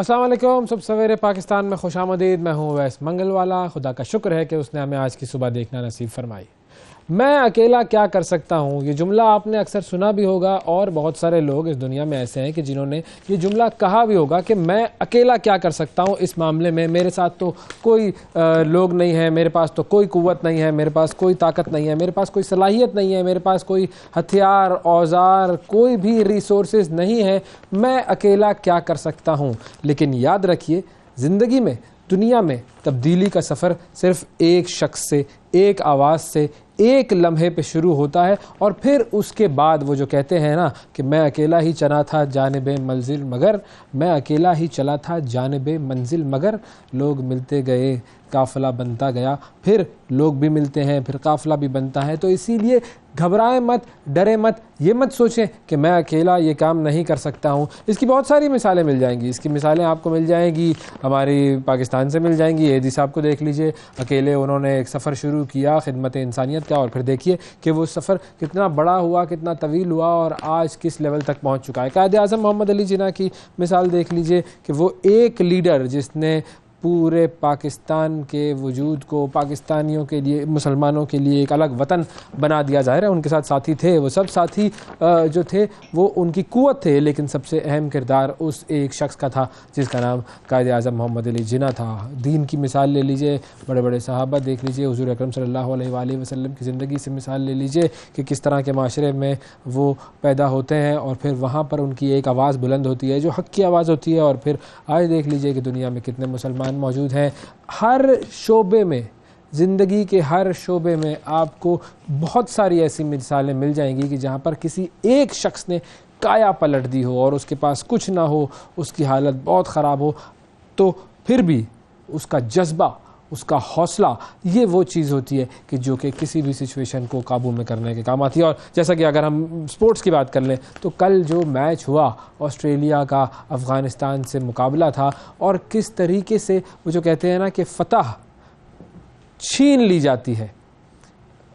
السلام علیکم، صبح سویرے پاکستان میں خوش آمدید. میں ہوں اویس منگل والا. خدا کا شکر ہے کہ اس نے ہمیں آج کی صبح دیکھنا نصیب فرمائی. میں اکیلا کیا کر سکتا ہوں، یہ جملہ آپ نے اکثر سنا بھی ہوگا، اور بہت سارے لوگ اس دنیا میں ایسے ہیں کہ جنہوں نے یہ جملہ کہا بھی ہوگا کہ میں اکیلا کیا کر سکتا ہوں اس معاملے میں، میرے ساتھ تو کوئی لوگ نہیں ہے، میرے پاس تو کوئی قوت نہیں ہے، میرے پاس کوئی طاقت نہیں ہے، میرے پاس کوئی صلاحیت نہیں ہے، میرے پاس کوئی ہتھیار، اوزار، کوئی بھی ریسورسز نہیں ہے، میں اکیلا کیا کر سکتا ہوں. لیکن یاد رکھیے، زندگی میں، دنیا میں تبدیلی کا سفر صرف ایک شخص سے، ایک آواز سے، ایک لمحے پہ شروع ہوتا ہے، اور پھر اس کے بعد وہ جو کہتے ہیں نا کہ میں اکیلا ہی چلا تھا جانب منزل مگر، میں اکیلا ہی چلا تھا جانب منزل مگر، لوگ ملتے گئے قافلہ بنتا گیا، پھر لوگ بھی ملتے ہیں، پھر قافلہ بھی بنتا ہے. تو اسی لیے گھبرائیں مت، ڈرے مت، یہ مت سوچیں کہ میں اکیلا یہ کام نہیں کر سکتا ہوں. اس کی بہت ساری مثالیں مل جائیں گی. اس کی مثالیں آپ کو مل جائیں گی ہماری پاکستان سے مل جائیں گی. ایدی صاحب کو دیکھ لیجئے، اکیلے انہوں نے ایک سفر شروع کیا خدمت انسانیت کا، اور پھر دیکھیے کہ وہ سفر کتنا بڑا ہوا، کتنا طویل ہوا، اور آج کس لیول تک پہنچ چکا ہے. قائد اعظم محمد علی جناح کی مثال دیکھ لیجئے کہ وہ ایک لیڈر جس نے پورے پاکستان کے وجود کو پاکستانیوں کے لیے، مسلمانوں کے لیے ایک الگ وطن بنا دیا. ظاہر ہے ان کے ساتھ ساتھی تھے، وہ سب ساتھی جو تھے وہ ان کی قوت تھے، لیکن سب سے اہم کردار اس ایک شخص کا تھا جس کا نام قائد اعظم محمد علی جناح تھا. دین کی مثال لے لیجئے، بڑے بڑے صحابہ دیکھ لیجئے، حضور اکرم صلی اللہ علیہ وآلہ وسلم کی زندگی سے مثال لے لیجئے کہ کس طرح کے معاشرے میں وہ پیدا ہوتے ہیں، اور پھر وہاں پر ان کی ایک آواز بلند ہوتی ہے جو حق کی آواز ہوتی ہے. اور پھر آج دیکھ لیجئے کہ دنیا میں کتنے مسلمان موجود ہیں. ہر شعبے میں، زندگی کے ہر شعبے میں آپ کو بہت ساری ایسی مثالیں مل جائیں گی کہ جہاں پر کسی ایک شخص نے کایا پلٹ دی ہو، اور اس کے پاس کچھ نہ ہو، اس کی حالت بہت خراب ہو، تو پھر بھی اس کا جذبہ، اس کا حوصلہ، یہ وہ چیز ہوتی ہے کہ جو کہ کسی بھی سچویشن کو قابو میں کرنے کے کام آتی ہے. اور جیسا کہ اگر ہم سپورٹس کی بات کر لیں تو کل جو میچ ہوا آسٹریلیا کا افغانستان سے مقابلہ تھا، اور کس طریقے سے وہ جو کہتے ہیں نا کہ فتح چھین لی جاتی ہے.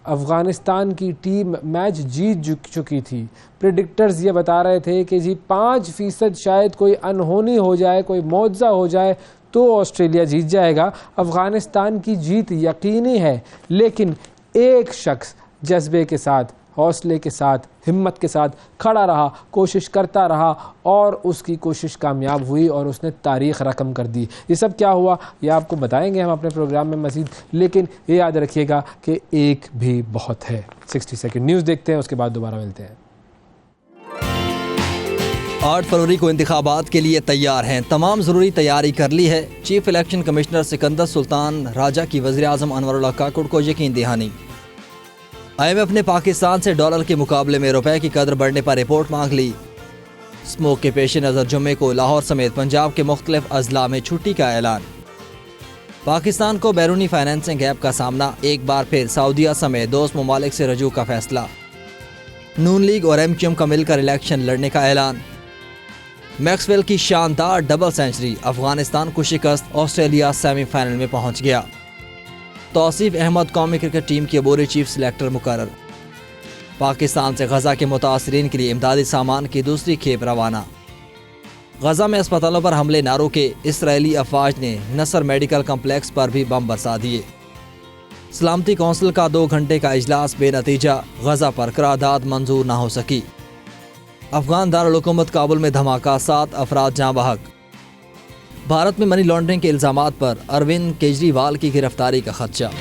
افغانستان کی ٹیم میچ جیت چکی تھی. پریڈکٹرز یہ بتا رہے تھے کہ جی 5% شاید کوئی انہونی ہو جائے، کوئی معجزہ ہو جائے تو آسٹریلیا جیت جائے گا. افغانستان کی جیت یقینی ہے، لیکن ایک شخص جذبے کے ساتھ، حوصلے کے ساتھ، ہمت کے ساتھ کھڑا رہا، کوشش کرتا رہا، اور اس کی کوشش کامیاب ہوئی، اور اس نے تاریخ رقم کر دی. یہ سب کیا ہوا یہ آپ کو بتائیں گے ہم اپنے پروگرام میں مزید، لیکن یہ یاد رکھیے گا کہ ایک بھی بہت ہے. 60 سیکنڈ نیوز دیکھتے ہیں، اس کے بعد دوبارہ ملتے ہیں. 8 فروری کو انتخابات کے لیے تیار ہیں، تمام ضروری تیاری کر لی ہے. چیف الیکشن کمشنر سکندر سلطان راجہ کی وزیراعظم انور اللہ کاکڑ کو یقین دہانی. IMF نے پاکستان سے ڈالر کے مقابلے میں روپے کی قدر بڑھنے پر رپورٹ مانگ لی. اسموک کے پیش نظر جمعے کو لاہور سمیت پنجاب کے مختلف اضلاع میں چھٹی کا اعلان. پاکستان کو بیرونی فائنینسنگ گیپ کا سامنا، ایک بار پھر سعودیہ سمیت دوست ممالک سے رجوع کا فیصلہ. نون لیگ اور MQM کا مل کر الیکشن لڑنے کا اعلان. میکسویل کی شاندار ڈبل سینچری، افغانستان کو شکست، آسٹریلیا سیمی فائنل میں پہنچ گیا. توصیف احمد قومی کرکٹ ٹیم کی عبوری چیف سلیکٹر مقرر. پاکستان سے غزہ کے متاثرین کے لیے امدادی سامان کی دوسری کھیپ روانہ. غزہ میں اسپتالوں پر حملے نہ روکے، اسرائیلی افواج نے نصر میڈیکل کمپلیکس پر بھی بم برسا دیے. سلامتی کونسل کا 2 گھنٹے کا اجلاس بے نتیجہ، غزہ پر قرارداد منظور نہ ہو سکی. افغان دارالحکومت کابل میں دھماکہ، 7 افراد جاں بحق. بھارت میں منی لانڈرنگ کے الزامات پر اروند کیجریوال کی گرفتاری کا خدشہ.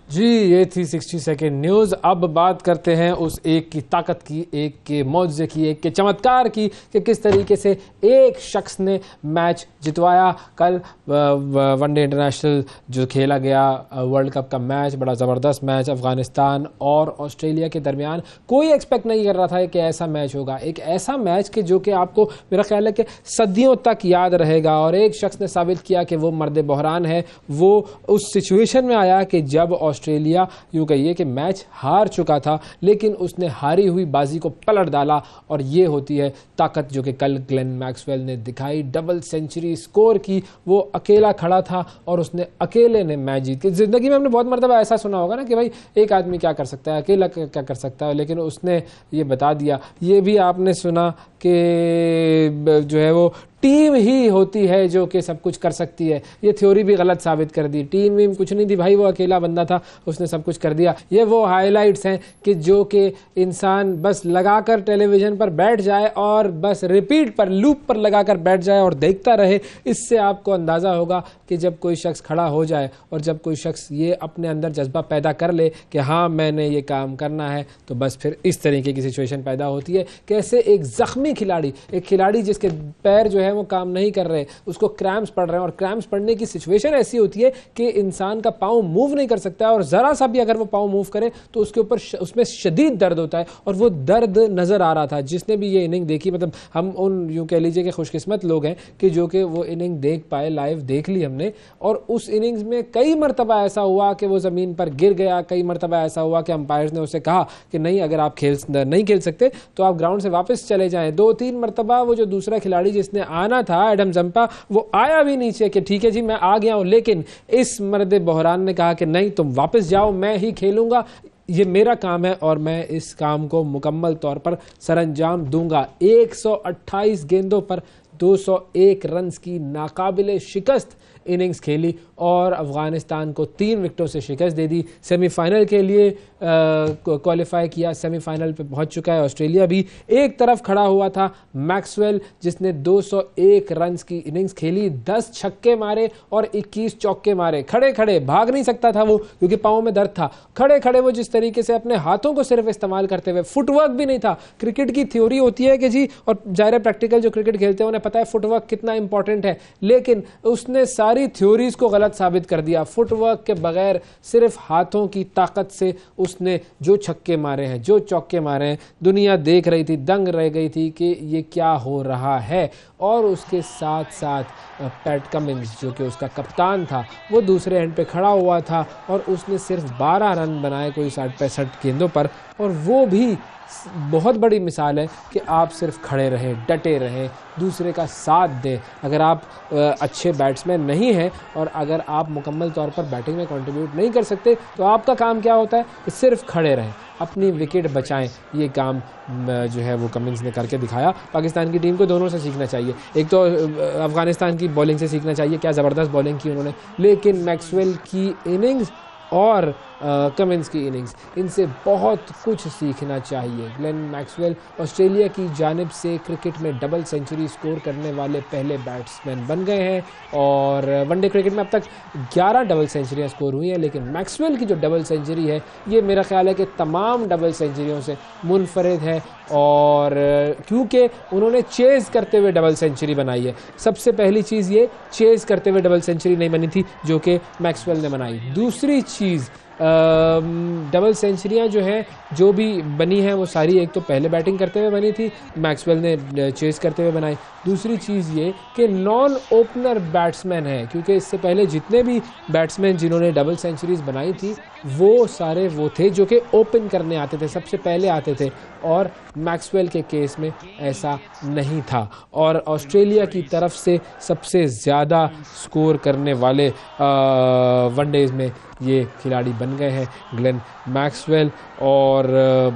جی یہ تھی 60 سیکنڈ نیوز. اب بات کرتے ہیں اس ایک کی طاقت کی، ایک کے معجزے کی، ایک کے چمتکار کی، کہ کس طریقے سے ایک شخص نے میچ جتوایا. کل ون ڈے انٹرنیشنل جو کھیلا گیا ورلڈ کپ کا میچ، بڑا زبردست میچ افغانستان اور آسٹریلیا کے درمیان. کوئی ایکسپیکٹ نہیں کر رہا تھا کہ ایسا میچ ہوگا، ایک ایسا میچ کہ جو کہ آپ کو میرا خیال ہے کہ صدیوں تک یاد رہے گا. اور ایک شخص نے ثابت کیا کہ وہ مرد بحران ہے. وہ اس سچویشن میں آیا کہ جب آسٹریلیا آسٹریلیا یوں کہیے کہ میچ ہار چکا تھا، لیکن اس نے ہاری ہوئی بازی کو پلٹ ڈالا، اور یہ ہوتی ہے طاقت جو کہ کل گلین میکسویل نے دکھائی. ڈبل سینچری سکور کی، وہ اکیلا کھڑا تھا اور اس نے اکیلے نے میچ جیت کے. زندگی میں ہم نے بہت مرتبہ ایسا سنا ہوگا نا کہ بھائی ایک آدمی کیا کر سکتا ہے، اکیلا کیا کر سکتا ہے، لیکن اس نے یہ بتا دیا. یہ بھی آپ نے سنا کہ جو ہے وہ ٹیم ہی ہوتی ہے جو کہ سب کچھ کر سکتی ہے. یہ تھیوری بھی غلط ثابت کر دی. ٹیم ویم کچھ نہیں تھی بھائی، وہ اکیلا بندہ تھا، اس نے سب کچھ کر دیا. یہ وہ ہائی لائٹس ہیں کہ جو کہ انسان بس لگا کر ٹیلی ویژن پر بیٹھ جائے اور بس ریپیٹ پر لوپ پر لگا کر بیٹھ جائے اور دیکھتا رہے. اس سے آپ کو اندازہ ہوگا کہ جب کوئی شخص کھڑا ہو جائے اور جب کوئی شخص یہ اپنے اندر جذبہ پیدا کر لے کہ ہاں میں نے یہ کام کرنا ہے، تو بس پھر اس طریقے کی سچویشن پیدا ہوتی ہے. کیسے ایک زخمی کھلاڑی، ایک کھلاڑی جس کے پیر جو ہے وہ کام نہیں کر رہے، اس کو کریمپس پڑ رہے ہیں، اور کریمپس پڑنے کی سچویشن ایسی ہوتی ہے کہ انسان کا پاؤں موو نہیں کر سکتا، اور ذرا سا بھی اگر وہ پاؤں موو کرے تو اس کے اوپر اس میں شدید درد ہوتا ہے. اور وہ درد نظر آ رہا تھا جس نے بھی یہ اننگ دیکھی. مطلب ہم ان یوں کہہ لیجیے کہ خوش قسمت لوگ ہیں کہ جو کہ وہ اننگ دیکھ پائے، لائیو دیکھ لی ہم نے. اور اس اننگز میں کئی مرتبہ ایسا ہوا کہ وہ زمین پر گر گیا، کئی مرتبہ ایسا ہوا کہ امپائرز نے اسے کہا کہ نہیں، اگر آپ نہیں کھیل سکتے تو آپ گراؤنڈ سے واپس چلے جائیں. 2-3 مرتبہ وہ جو دوسرا کھلاڑی جس نے آنا تھا، ایڈم زمپا، وہ آیا بھی نیچے کہ ٹھیک ہے جی میں آ گیا ہوں، لیکن اس مرد بحران نے کہا کہ نہیں، تم واپس جاؤ، میں ہی کھیلوں گا، یہ میرا کام ہے اور میں اس کام کو مکمل طور پر سر انجام دوں گا. 128 گیندوں پر 201 رنز کی ناقابل شکست اننگز کھیلی اور افغانستان کو 3 وکٹوں سے شکست دے دی. سیمی فائنل کے لیے کوالیفائی کیا، سیمی فائنل پہ پہنچ چکا ہے. آسٹریلیا بھی ایک طرف کھڑا ہوا تھا میکسویل، جس نے 201 رنز کی اننگز کھیلی، 10 چھکے مارے اور 21 چوکے مارے. کھڑے کھڑے بھاگ نہیں سکتا تھا وہ کیونکہ پاؤں میں درد تھا. کھڑے کھڑے وہ جس طریقے سے اپنے ہاتھوں کو صرف استعمال کرتے ہوئے، فٹ ورک بھی نہیں تھا. کرکٹ کی تھیوری ہوتی ہے کہ جی، اور ظاہر پریکٹیکل جو کرکٹ کھیلتے ہیں انہیں پتہ ہے فٹ ورک کتنا امپورٹنٹ ہے، لیکن اس نے ساری تھیوریز کو غلط ثابت کر دیا. فٹ ورک کے بغیر صرف ہاتھوں کی طاقت سے اس نے جو چھکے مارے ہیں، جو چوکے مارے ہیں، دنیا دیکھ رہی تھی، دنگ رہ گئی تھی کہ یہ کیا ہو رہا ہے. اور اس کے ساتھ ساتھ پیٹ کمنز جو کہ اس کا کپتان تھا، وہ دوسرے اینڈ پہ کھڑا ہوا تھا اور اس نے صرف 12 رن بنائے کوئی 60-65 گیندوں پر. اور وہ بھی بہت بڑی مثال ہے کہ آپ صرف کھڑے رہیں، ڈٹے رہیں، دوسرے کا ساتھ دیں. اگر آپ اچھے بیٹسمین نہیں ہیں اور اگر آپ مکمل طور پر بیٹنگ میں کنٹریبیوٹ نہیں کر سکتے تو آپ کا کام کیا ہوتا ہے کہ صرف کھڑے رہیں، اپنی وکٹ بچائیں. یہ کام جو ہے وہ کمنز نے کر کے دکھایا. پاکستان کی ٹیم کو دونوں سے سیکھنا چاہیے. ایک تو افغانستان کی بولنگ سے سیکھنا چاہیے، کیا زبردست بولنگ کی انہوں نے، لیکن میکسویل کی اننگز اور کمنز کی اننگز، ان سے بہت کچھ سیکھنا چاہیے. گلین میکسویل آسٹریلیا کی جانب سے کرکٹ میں ڈبل سینچری سکور کرنے والے پہلے بیٹسمین بن گئے ہیں، اور ون ڈے کرکٹ میں اب تک 11 ڈبل سینچریاں سکور ہوئی ہیں. لیکن میکسویل کی جو ڈبل سینچری ہے یہ میرا خیال ہے کہ تمام ڈبل سینچریوں سے منفرد ہے، اور کیونکہ انہوں نے چیز کرتے ہوئے ڈبل سینچری بنائی ہے. سب سے پہلی چیز یہ چیز کرتے ہوئے ڈبل سینچری نہیں بنی تھی جو کہ میکسویل نے بنائی. دوسری چیز، ڈبل سینچریاں جو ہیں جو بھی بنی ہیں وہ ساری ایک تو پہلے بیٹنگ کرتے ہوئے بنی تھی، میکسویل نے چیز کرتے ہوئے بنائی. دوسری چیز یہ کہ نان اوپنر بیٹسمین ہیں، کیونکہ اس سے پہلے جتنے بھی بیٹسمین جنہوں نے ڈبل سینچریز بنائی تھی وہ سارے وہ تھے جو کہ اوپن کرنے آتے تھے، سب سے پہلے آتے تھے، اور میکسویل کے کیس میں ایسا نہیں تھا. اور آسٹریلیا کی طرف سے سب سے زیادہ سکور کرنے والے ون ڈیز میں یہ کھلاڑی بن گئے ہیں گلین میکسویل. اور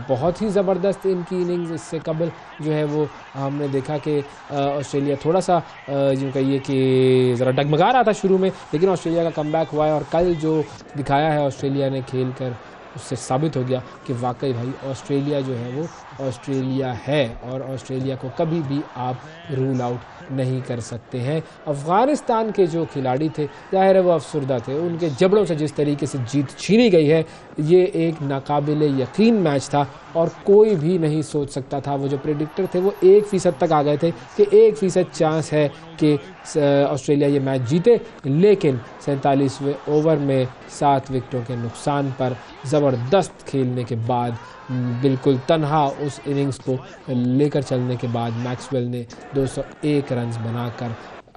بہت ہی زبردست ان کی اننگز. اس سے قبل جو ہے وہ ہم نے دیکھا کہ آسٹریلیا تھوڑا سا یوں کہیے کہ ذرا ڈگمگا رہا تھا شروع میں، لیکن آسٹریلیا کا کم بیک ہوا ہے، اور کل جو دکھایا ہے آسٹریلیا نے کھیل کر اس سے ثابت ہو گیا کہ واقعی بھائی آسٹریلیا جو ہے وہ آسٹریلیا ہے، اور آسٹریلیا کو کبھی بھی آپ رول آؤٹ نہیں کر سکتے ہیں. افغانستان کے جو کھلاڑی تھے ظاہر ہے وہ افسردہ تھے، ان کے جبڑوں سے جس طریقے سے جیت چھینی گئی ہے یہ ایک ناقابل یقین میچ تھا، اور کوئی بھی نہیں سوچ سکتا تھا. وہ جو پریڈکٹر تھے وہ 1% تک آ گئے تھے کہ 1% چانس ہے کہ آسٹریلیا یہ میچ جیتے، لیکن 47ویں اوور میں 7 وکٹوں کے نقصان پر زبردست کھیلنے کے بعد، بالکل تنہا اس اننگز کو لے کر چلنے کے بعد، میکسویل نے 201 رنز بنا کر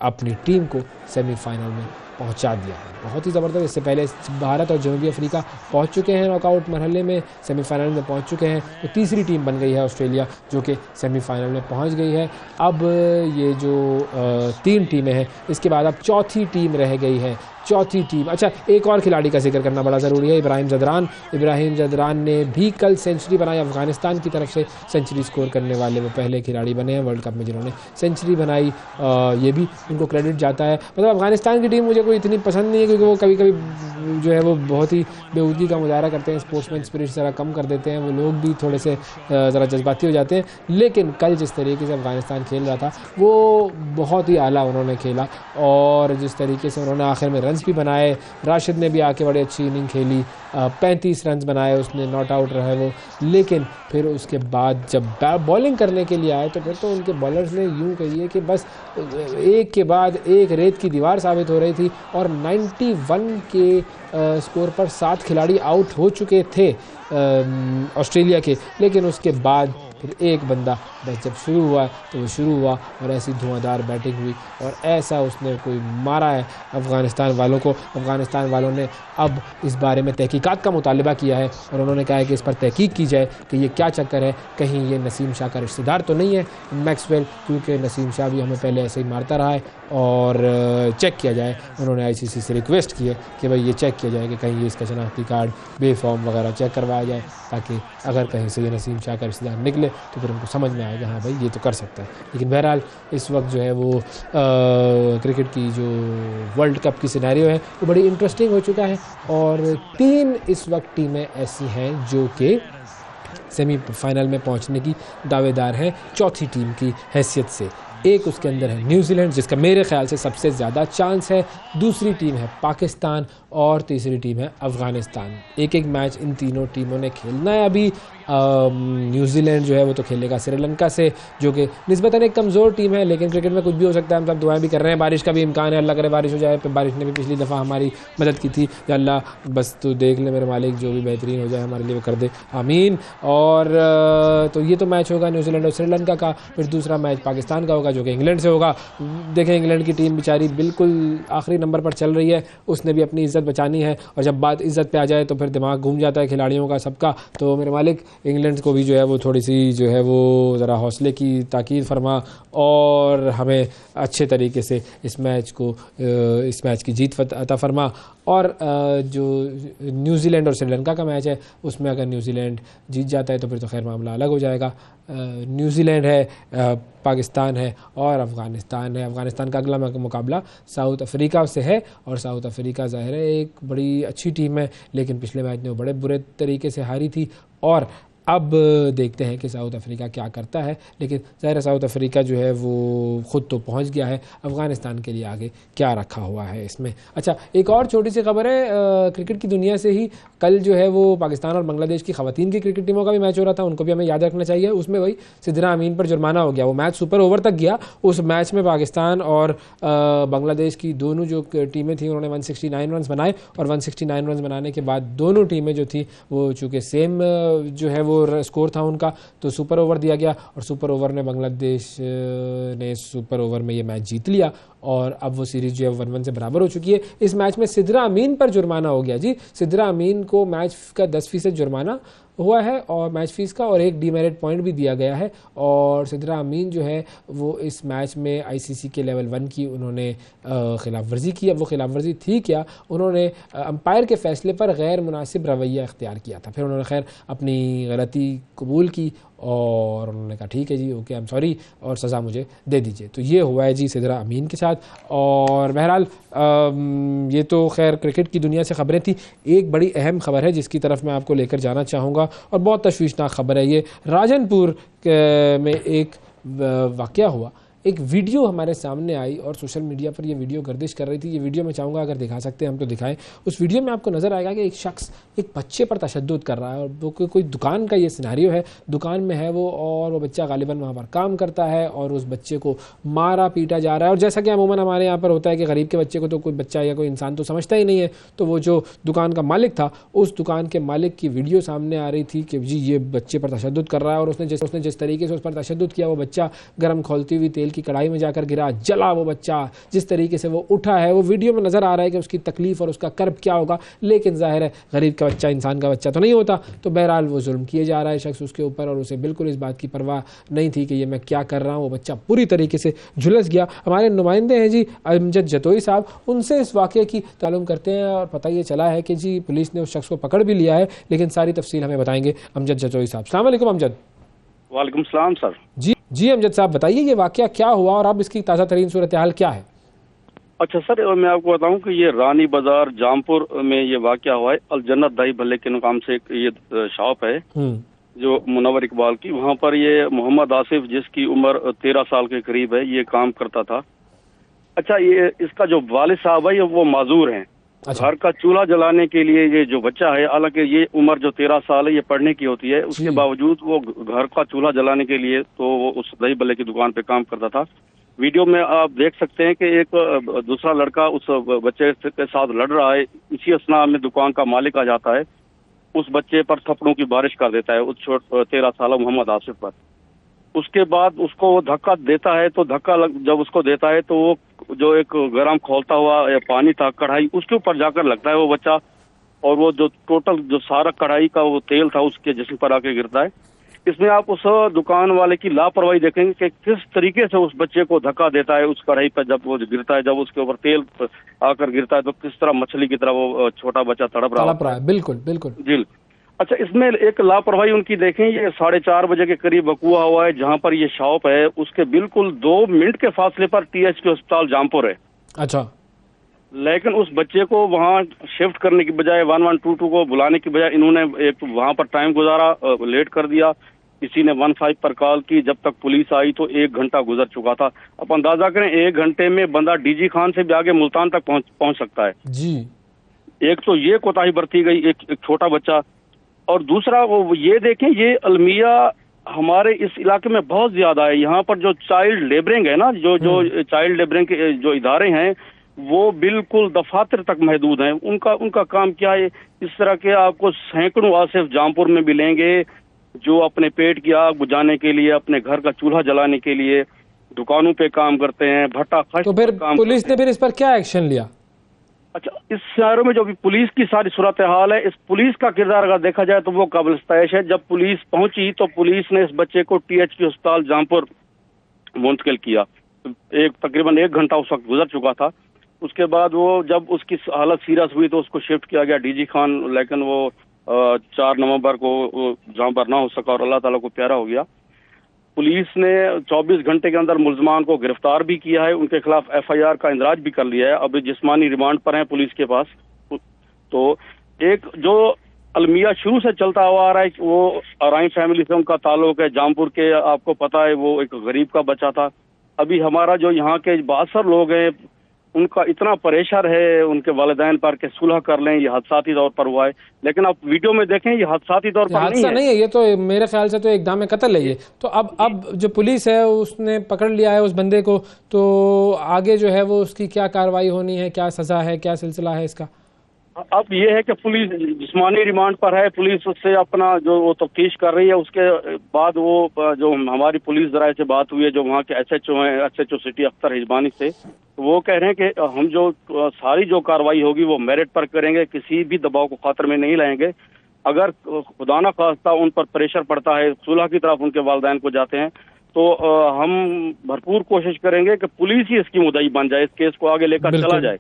اپنی ٹیم کو سیمی فائنل میں پہنچا دیا ہے، بہت ہی زبردست۔ اس سے پہلے بھارت اور جنوبی افریقہ پہنچ چکے ہیں ناک آؤٹ مرحلے میں، سیمی فائنل میں پہنچ چکے ہیں، تو تیسری ٹیم بن گئی ہے آسٹریلیا جو کہ سیمی فائنل میں پہنچ گئی ہے۔ اب یہ جو 3 ٹیمیں ہیں اس کے بعد اب چوتھی ٹیم رہ گئی ہے، چوتھی ٹیم۔ اچھا، ایک اور کھلاڑی کا ذکر کرنا بڑا ضروری ہے، ابراہیم زدران نے بھی کل سینچری بنائی، افغانستان کی طرف سے سینچری سکور کرنے والے وہ پہلے کھلاڑی بنے ہیں ورلڈ کپ میں جنہوں نے سینچری بنائی، یہ بھی ان کو کریڈٹ جاتا ہے۔ مطلب افغانستان کی ٹیم مجھے کوئی اتنی پسند نہیں ہے کیونکہ وہ کبھی کبھی جو ہے وہ بہت ہی بےودگی کا مظاہرہ کرتے ہیں، اسپورٹس مین اسپرٹ ذرا کم کر دیتے ہیں، وہ لوگ بھی تھوڑے سے ذرا جذباتی ہو جاتے ہیں، لیکن کل جس طریقے سے افغانستان کھیل رہا تھا وہ بہت ہی اعلیٰ انہوں نے کھیلا، اور جس طریقے سے انہوں نے آخر میں رنز بھی بنائے، راشد نے بھی آ کے بڑی اچھی اننگ کھیلی، 35 رنز بنائے اس نے، ناٹ آؤٹ رہے وہ، لیکن پھر اس کے بعد جب بالنگ کرنے کے لیے آئے تو پھر تو ان کے بالرز نے یوں کہیے کہ بس ایک کے بعد ایک ریت کی دیوار ثابت ہو رہی تھی، اور 91 کے سکور پر 7 کھلاڑی آؤٹ ہو چکے تھے آسٹریلیا کے، لیکن اس کے بعد پھر ایک بندہ بس جب شروع ہوا تو وہ شروع ہوا، اور ایسی دھواں دار بیٹنگ ہوئی، اور ایسا اس نے کوئی مارا ہے افغانستان والوں کو۔ افغانستان والوں نے اب اس بارے میں تحقیقات کا مطالبہ کیا ہے، اور انہوں نے کہا ہے کہ اس پر تحقیق کی جائے کہ یہ کیا چکر ہے، کہیں یہ نسیم شاہ کا رشتہ دار تو نہیں ہے میکسویل، کیونکہ نسیم شاہ بھی ہمیں پہلے ایسے ہی مارتا رہا ہے، اور چیک کیا جائے۔ انہوں نے ICC سے ریکویسٹ کی ہے کہ بھائی یہ چیک کیا جائے کہ کہیں یہ اس کا شناختی کارڈ، بے فارم وغیرہ چیک کروایا جائے، تاکہ اگر کہیں سے یہ نسیم شاہ کا رشتہ دار نکلے تو پھر ان کو سمجھ میں آئے کہ ہاں بھائی یہ تو کر سکتا ہے۔ لیکن بہرحال اس وقت جو ہے وہ کرکٹ کی جو ورلڈ کپ کی سینیریو ہے وہ بڑی انٹرسٹنگ ہو چکا ہے، اور 3 اس وقت ٹیمیں ایسی ہیں جو کہ سیمی فائنل میں پہنچنے کی دعوے دار ہیں چوتھی ٹیم کی حیثیت سے۔ ایک اس کے اندر ہے نیوزی لینڈ جس کا میرے خیال سے سب سے زیادہ چانس ہے، دوسری ٹیم ہے پاکستان، اور تیسری ٹیم ہے افغانستان۔ ایک ایک میچ ان تینوں ٹیموں نے کھیلنا ہے ابھی۔ نیوزی لینڈ جو ہے وہ تو کھیلے گا سری لنکا سے، جو کہ نسبتاً ایک کمزور ٹیم ہے، لیکن کرکٹ میں کچھ بھی ہو سکتا ہے، ہم سب دعائیں بھی کر رہے ہیں، بارش کا بھی امکان ہے، اللہ کرے بارش ہو جائے۔ بارش نے بھی پچھلی دفعہ ہماری مدد کی تھی، یا اللہ بس تو دیکھ لے میرے مالک، جو بھی بہترین ہو جائے ہمارے لیے وہ کر دے، آمین۔ اور تو یہ تو میچ ہوگا نیوزی لینڈ اور سری لنکا کا، پھر دوسرا میچ پاکستان کا ہوگا جو کہ انگلینڈ سے ہوگا۔ دیکھیں انگلینڈ کی ٹیم بیچاری بالکل آخری نمبر پر چل رہی ہے، اس نے بھی اپنی عزت بچانی ہے، اور جب بات عزت پہ آ جائے تو پھر دماغ گھوم جاتا ہے کھلاڑیوں کا سب کا۔ تو میرے مالک انگلینڈ کو بھی جو ہے وہ تھوڑی سی جو ہے وہ ذرا حوصلے کی تاکید فرما، اور ہمیں اچھے طریقے سے اس میچ کی جیت عطا فرما۔ اور جو نیوزی لینڈ اور سری لنکا کا میچ ہے اس میں اگر نیوزی لینڈ جیت جاتا ہے تو پھر تو خیر معاملہ الگ ہو جائے گا۔ نیوزی لینڈ ہے، پاکستان ہے اور افغانستان ہے۔ افغانستان کا اگلا مقابلہ ساؤتھ افریقہ سے ہے، اور ساؤتھ افریقہ ظاہر ہے ایک بڑی اچھی ٹیم ہے، لیکن پچھلے میچ میں وہ بڑے برے طریقے سے ہاری تھی، اور اب دیکھتے ہیں کہ ساؤتھ افریقہ کیا کرتا ہے، لیکن ظاہر ساؤتھ افریقہ جو ہے وہ خود تو پہنچ گیا ہے، افغانستان کے لیے آگے کیا رکھا ہوا ہے اس میں۔ اچھا، ایک اور چھوٹی سی خبر ہے کرکٹ کی دنیا سے ہی، کل جو ہے وہ پاکستان اور بنگلہ دیش کی خواتین کی کرکٹ ٹیموں کا بھی میچ ہو رہا تھا، ان کو بھی ہمیں یاد رکھنا چاہیے۔ اس میں وہی سدرا امین پر جرمانہ ہو گیا، وہ میچ سپر اوور تک گیا، اس میچ میں پاکستان اور بنگلہ دیش کی دونوں جو ٹیمیں تھیں انہوں نے 169 رنز بنائے، اور 169 رنز بنانے کے بعد دونوں ٹیمیں جو تھیں وہ چونکہ سیم جو ہے وہ اسکور تھا ان کا، تو سپر اوور دیا گیا، اور سپر اوور میں بنگلہ دیش نے سپر اوور میں یہ میچ جیت لیا، اور اب وہ سیریز جو ہے 1-1 سے برابر ہو چکی ہے۔ اس میچ میں سدرا امین پر جرمانہ ہو گیا جی، سدرا امین کو میچ کا 10% جرمانہ ہوا ہے اور میچ فیس کا، اور ایک ڈی میرٹ پوائنٹ بھی دیا گیا ہے، اور سدرا امین جو ہے وہ اس میچ میں ICC کے لیول 1 کی انہوں نے خلاف ورزی کی۔ اب وہ خلاف ورزی تھی کیا، انہوں نے امپائر کے فیصلے پر غیر مناسب رویہ اختیار کیا تھا، پھر انہوں نے خیر اپنی غلطی قبول کی، اور انہوں نے کہا ٹھیک ہے جی اوکے I'm سوری، اور سزا مجھے دے دیجئے۔ تو یہ ہوا ہے جی سدرا امین کے ساتھ۔ اور بہرحال یہ تو خیر کرکٹ کی دنیا سے خبریں تھیں، ایک بڑی اہم خبر ہے جس کی طرف میں آپ کو لے کر جانا چاہوں گا، اور بہت تشویشناک خبر ہے یہ۔ راجن پور میں ایک واقعہ ہوا، ایک ویڈیو ہمارے سامنے آئی اور سوشل میڈیا پر یہ ویڈیو گردش کر رہی تھی۔ یہ ویڈیو میں چاہوں گا اگر دکھا سکتے ہیں ہم تو دکھائیں۔ اس ویڈیو میں آپ کو نظر آئے گا کہ ایک شخص ایک بچے پر تشدد کر رہا ہے، اور وہ کوئی دکان کا یہ سیناریو ہے، دکان میں ہے وہ، اور وہ بچہ غالباً وہاں پر کام کرتا ہے، اور اس بچے کو مارا پیٹا جا رہا ہے۔ اور جیسا کہ عموماً ہمارے یہاں پر ہوتا ہے کہ غریب کے بچے کو تو کوئی بچہ یا کوئی انسان تو سمجھتا ہی نہیں ہے، تو وہ جو دکان کا مالک تھا اس دکان کے مالک کی ویڈیو سامنے آ رہی تھی کہ جی یہ بچے پر تشدد کر رہا ہے، اور اس نے جس طریقے سے اس پر تشدد کیا، وہ بچہ گرم کھولتی ہوئی تیل کی کڑھائی میں جا کر گرا, جلا وہ بچہ, جس طریقے سے وہ اٹھا ہے وہ ویڈیو میں نظر آ رہا ہے کہ اس کی تکلیف اور اس کا کرب کیا ہوگا, لیکن ظاہر ہے غریب کا بچہ انسان کا بچہ تو نہیں ہوتا. تو بہرحال وہ ظلم کیے جا رہا ہے شخص اس کے اوپر, اور اسے بالکل اس بات کی پرواہ نہیں تھی کہ یہ میں کیا کر رہا ہوں. وہ بچہ پوری طریقے سے جھلس گیا. ہمارے نمائندے ہیں جی امجد جتوئی صاحب, ان سے اس واقعے کی تعلم کرتے ہیں, اور پتہ یہ چلا ہے کہ جی پولیس نے اس شخص کو پکڑ بھی لیا ہے, لیکن ساری تفصیل ہمیں بتائیں گے امجد جتوئی صاحب. السلام علیکم امجد. وعلیکم السلام سر. جی امجد صاحب بتائیے یہ واقعہ کیا ہوا اور اب اس کی تازہ ترین صورتحال کیا ہے؟ اچھا سر, میں آپ کو بتاؤں کہ یہ رانی بازار جامپور میں یہ واقعہ ہوا ہے. الجنت دہی بھلے کے نام سے یہ شاپ ہے جو منور اقبال کی, وہاں پر یہ محمد آصف جس کی عمر 13 سال کے قریب ہے یہ کام کرتا تھا. اچھا, یہ اس کا جو والد صاحب ہے وہ معذور ہیں. گھر کا چولہا جلانے کے لیے یہ جو بچہ ہے, حالانکہ یہ عمر جو 13 سال ہے یہ پڑھنے کی ہوتی ہے, اس کے باوجود وہ گھر کا چولہا جلانے کے لیے تو وہ اس دہی بلے کی دکان پہ کام کرتا تھا. ویڈیو میں آپ دیکھ سکتے ہیں کہ ایک دوسرا لڑکا اس بچے کے ساتھ لڑ رہا ہے. اسی اسنا میں دکان کا مالک آ جاتا ہے, اس بچے پر تھپڑوں کی بارش کر دیتا ہے, اس 13 سالہ محمد آصف پر. اس کے بعد اس کو وہ دھکا دیتا ہے, تو دھکا جب اس کو دیتا ہے تو وہ جو ایک گرم کھولتا ہوا پانی تھا کڑھائی, اس کے اوپر جا کر لگتا ہے وہ بچہ, اور وہ جو ٹوٹل جو سارا کڑھائی کا وہ تیل تھا اس کے جسم پر آ کے گرتا ہے. اس میں آپ اس دکان والے کی لاپرواہی دیکھیں گے کہ کس طریقے سے اس بچے کو دھکا دیتا ہے اس کڑھائی پہ جب وہ گرتا ہے, جب اس کے اوپر تیل آ کر گرتا ہے تو کس طرح مچھلی کی طرح وہ چھوٹا بچہ تڑپ رہا ہے. بالکل بالکل جی. اچھا, اس میں ایک لاپرواہی ان کی دیکھیں, یہ 4:30 بجے کے قریب وقوع ہوا ہے جہاں پر یہ شاپ ہے, اس کے بالکل 2 منٹ کے فاصلے پر THP ہسپتال جامپور ہے. اچھا, لیکن اس بچے کو وہاں شفٹ کرنے کی بجائے 1122 کو بلانے کی بجائے انہوں نے ایک وہاں پر ٹائم گزارا, لیٹ کر دیا. کسی نے 15 پر کال کی, جب تک پولیس آئی تو 1 گھنٹہ گزر چکا تھا. اب اندازہ کریں 1 گھنٹے میں بندہ DG خان سے بھی آگے ملتان تک پہنچ سکتا ہے. جی, ایک تو یہ کوتاہی برتی گئی, ایک چھوٹا بچہ, اور دوسرا وہ یہ دیکھیں یہ المیہ ہمارے اس علاقے میں بہت زیادہ ہے. یہاں پر جو چائلڈ لیبرنگ ہے نا, جو چائلڈ لیبرنگ کے جو ادارے ہیں وہ بالکل دفاتر تک محدود ہیں. ان کا کام کیا ہے, اس طرح کے آپ کو سینکڑوں آصف جامپور میں بھی لیں گے جو اپنے پیٹ کی آگ بجھانے کے لیے, اپنے گھر کا چولہا جلانے کے لیے دکانوں پہ کام کرتے ہیں, بھٹا خشت. تو پھر پولیس نے پھر اس پر کیا ایکشن لیا؟ اچھا, اس سیاروں میں جو بھی پولیس کی ساری صورتحال ہے, اس پولیس کا کردار اگر دیکھا جائے تو وہ قابل ستائش ہے. جب پولیس پہنچی تو پولیس نے اس بچے کو THP ہسپتال جامپور منتقل کیا. تقریباً 1 گھنٹہ اس وقت گزر چکا تھا. اس کے بعد وہ جب اس کی حالت سیریس ہوئی تو اس کو شفٹ کیا گیا DG خان, لیکن وہ 4 نومبر کو جہاں پر نہ ہو سکا اور اللہ تعالیٰ کو پیارا ہو گیا. پولیس نے 24 گھنٹے کے اندر ملزمان کو گرفتار بھی کیا ہے, ان کے خلاف FIR کا اندراج بھی کر لیا ہے. ابھی جسمانی ریمانڈ پر ہیں پولیس کے پاس. تو ایک جو المیہ شروع سے چلتا ہوا آ رہا ہے وہ ارائیں فیملی سے ان کا تعلق ہے. جامپور کے آپ کو پتا ہے وہ ایک غریب کا بچہ تھا. ابھی ہمارا جو یہاں کے باثر لوگ ہیں ان کا اتنا پریشر ہے ان کے والدین پر کہ صلح کر لیں, یہ حادثاتی طور پر ہوا ہے. لیکن آپ ویڈیو میں دیکھیں یہ حادثاتی طور پر نہیں ہے, یہ تو میرے خیال سے تو اقدام قتل ہے یہ. تو اب جو پولیس ہے اس نے پکڑ لیا ہے اس بندے کو, تو آگے جو ہے وہ اس کی کیا کارروائی ہونی ہے, کیا سزا ہے, کیا سلسلہ ہے اس کا؟ اب یہ ہے کہ پولیس جسمانی ریمانڈ پر ہے, پولیس اس سے اپنا جو وہ تفتیش کر رہی ہے. اس کے بعد وہ جو ہماری پولیس ذرائع سے بات ہوئی ہے جو وہاں کے SHO ہیں, SHO سٹی اختر ہجبانی سے, وہ کہہ رہے ہیں کہ ہم جو ساری جو کارروائی ہوگی وہ میرٹ پر کریں گے, کسی بھی دباؤ کو خاطر میں نہیں لائیں گے. اگر خدا نہ خواستہ ان پر پریشر پڑتا ہے, صلح کی طرف ان کے والدین کو جاتے ہیں, تو ہم بھرپور کوشش کریں گے کہ پولیس ہی اس کی مدعی بن جائے, اس کیس کو آگے لے کر چلا جائے,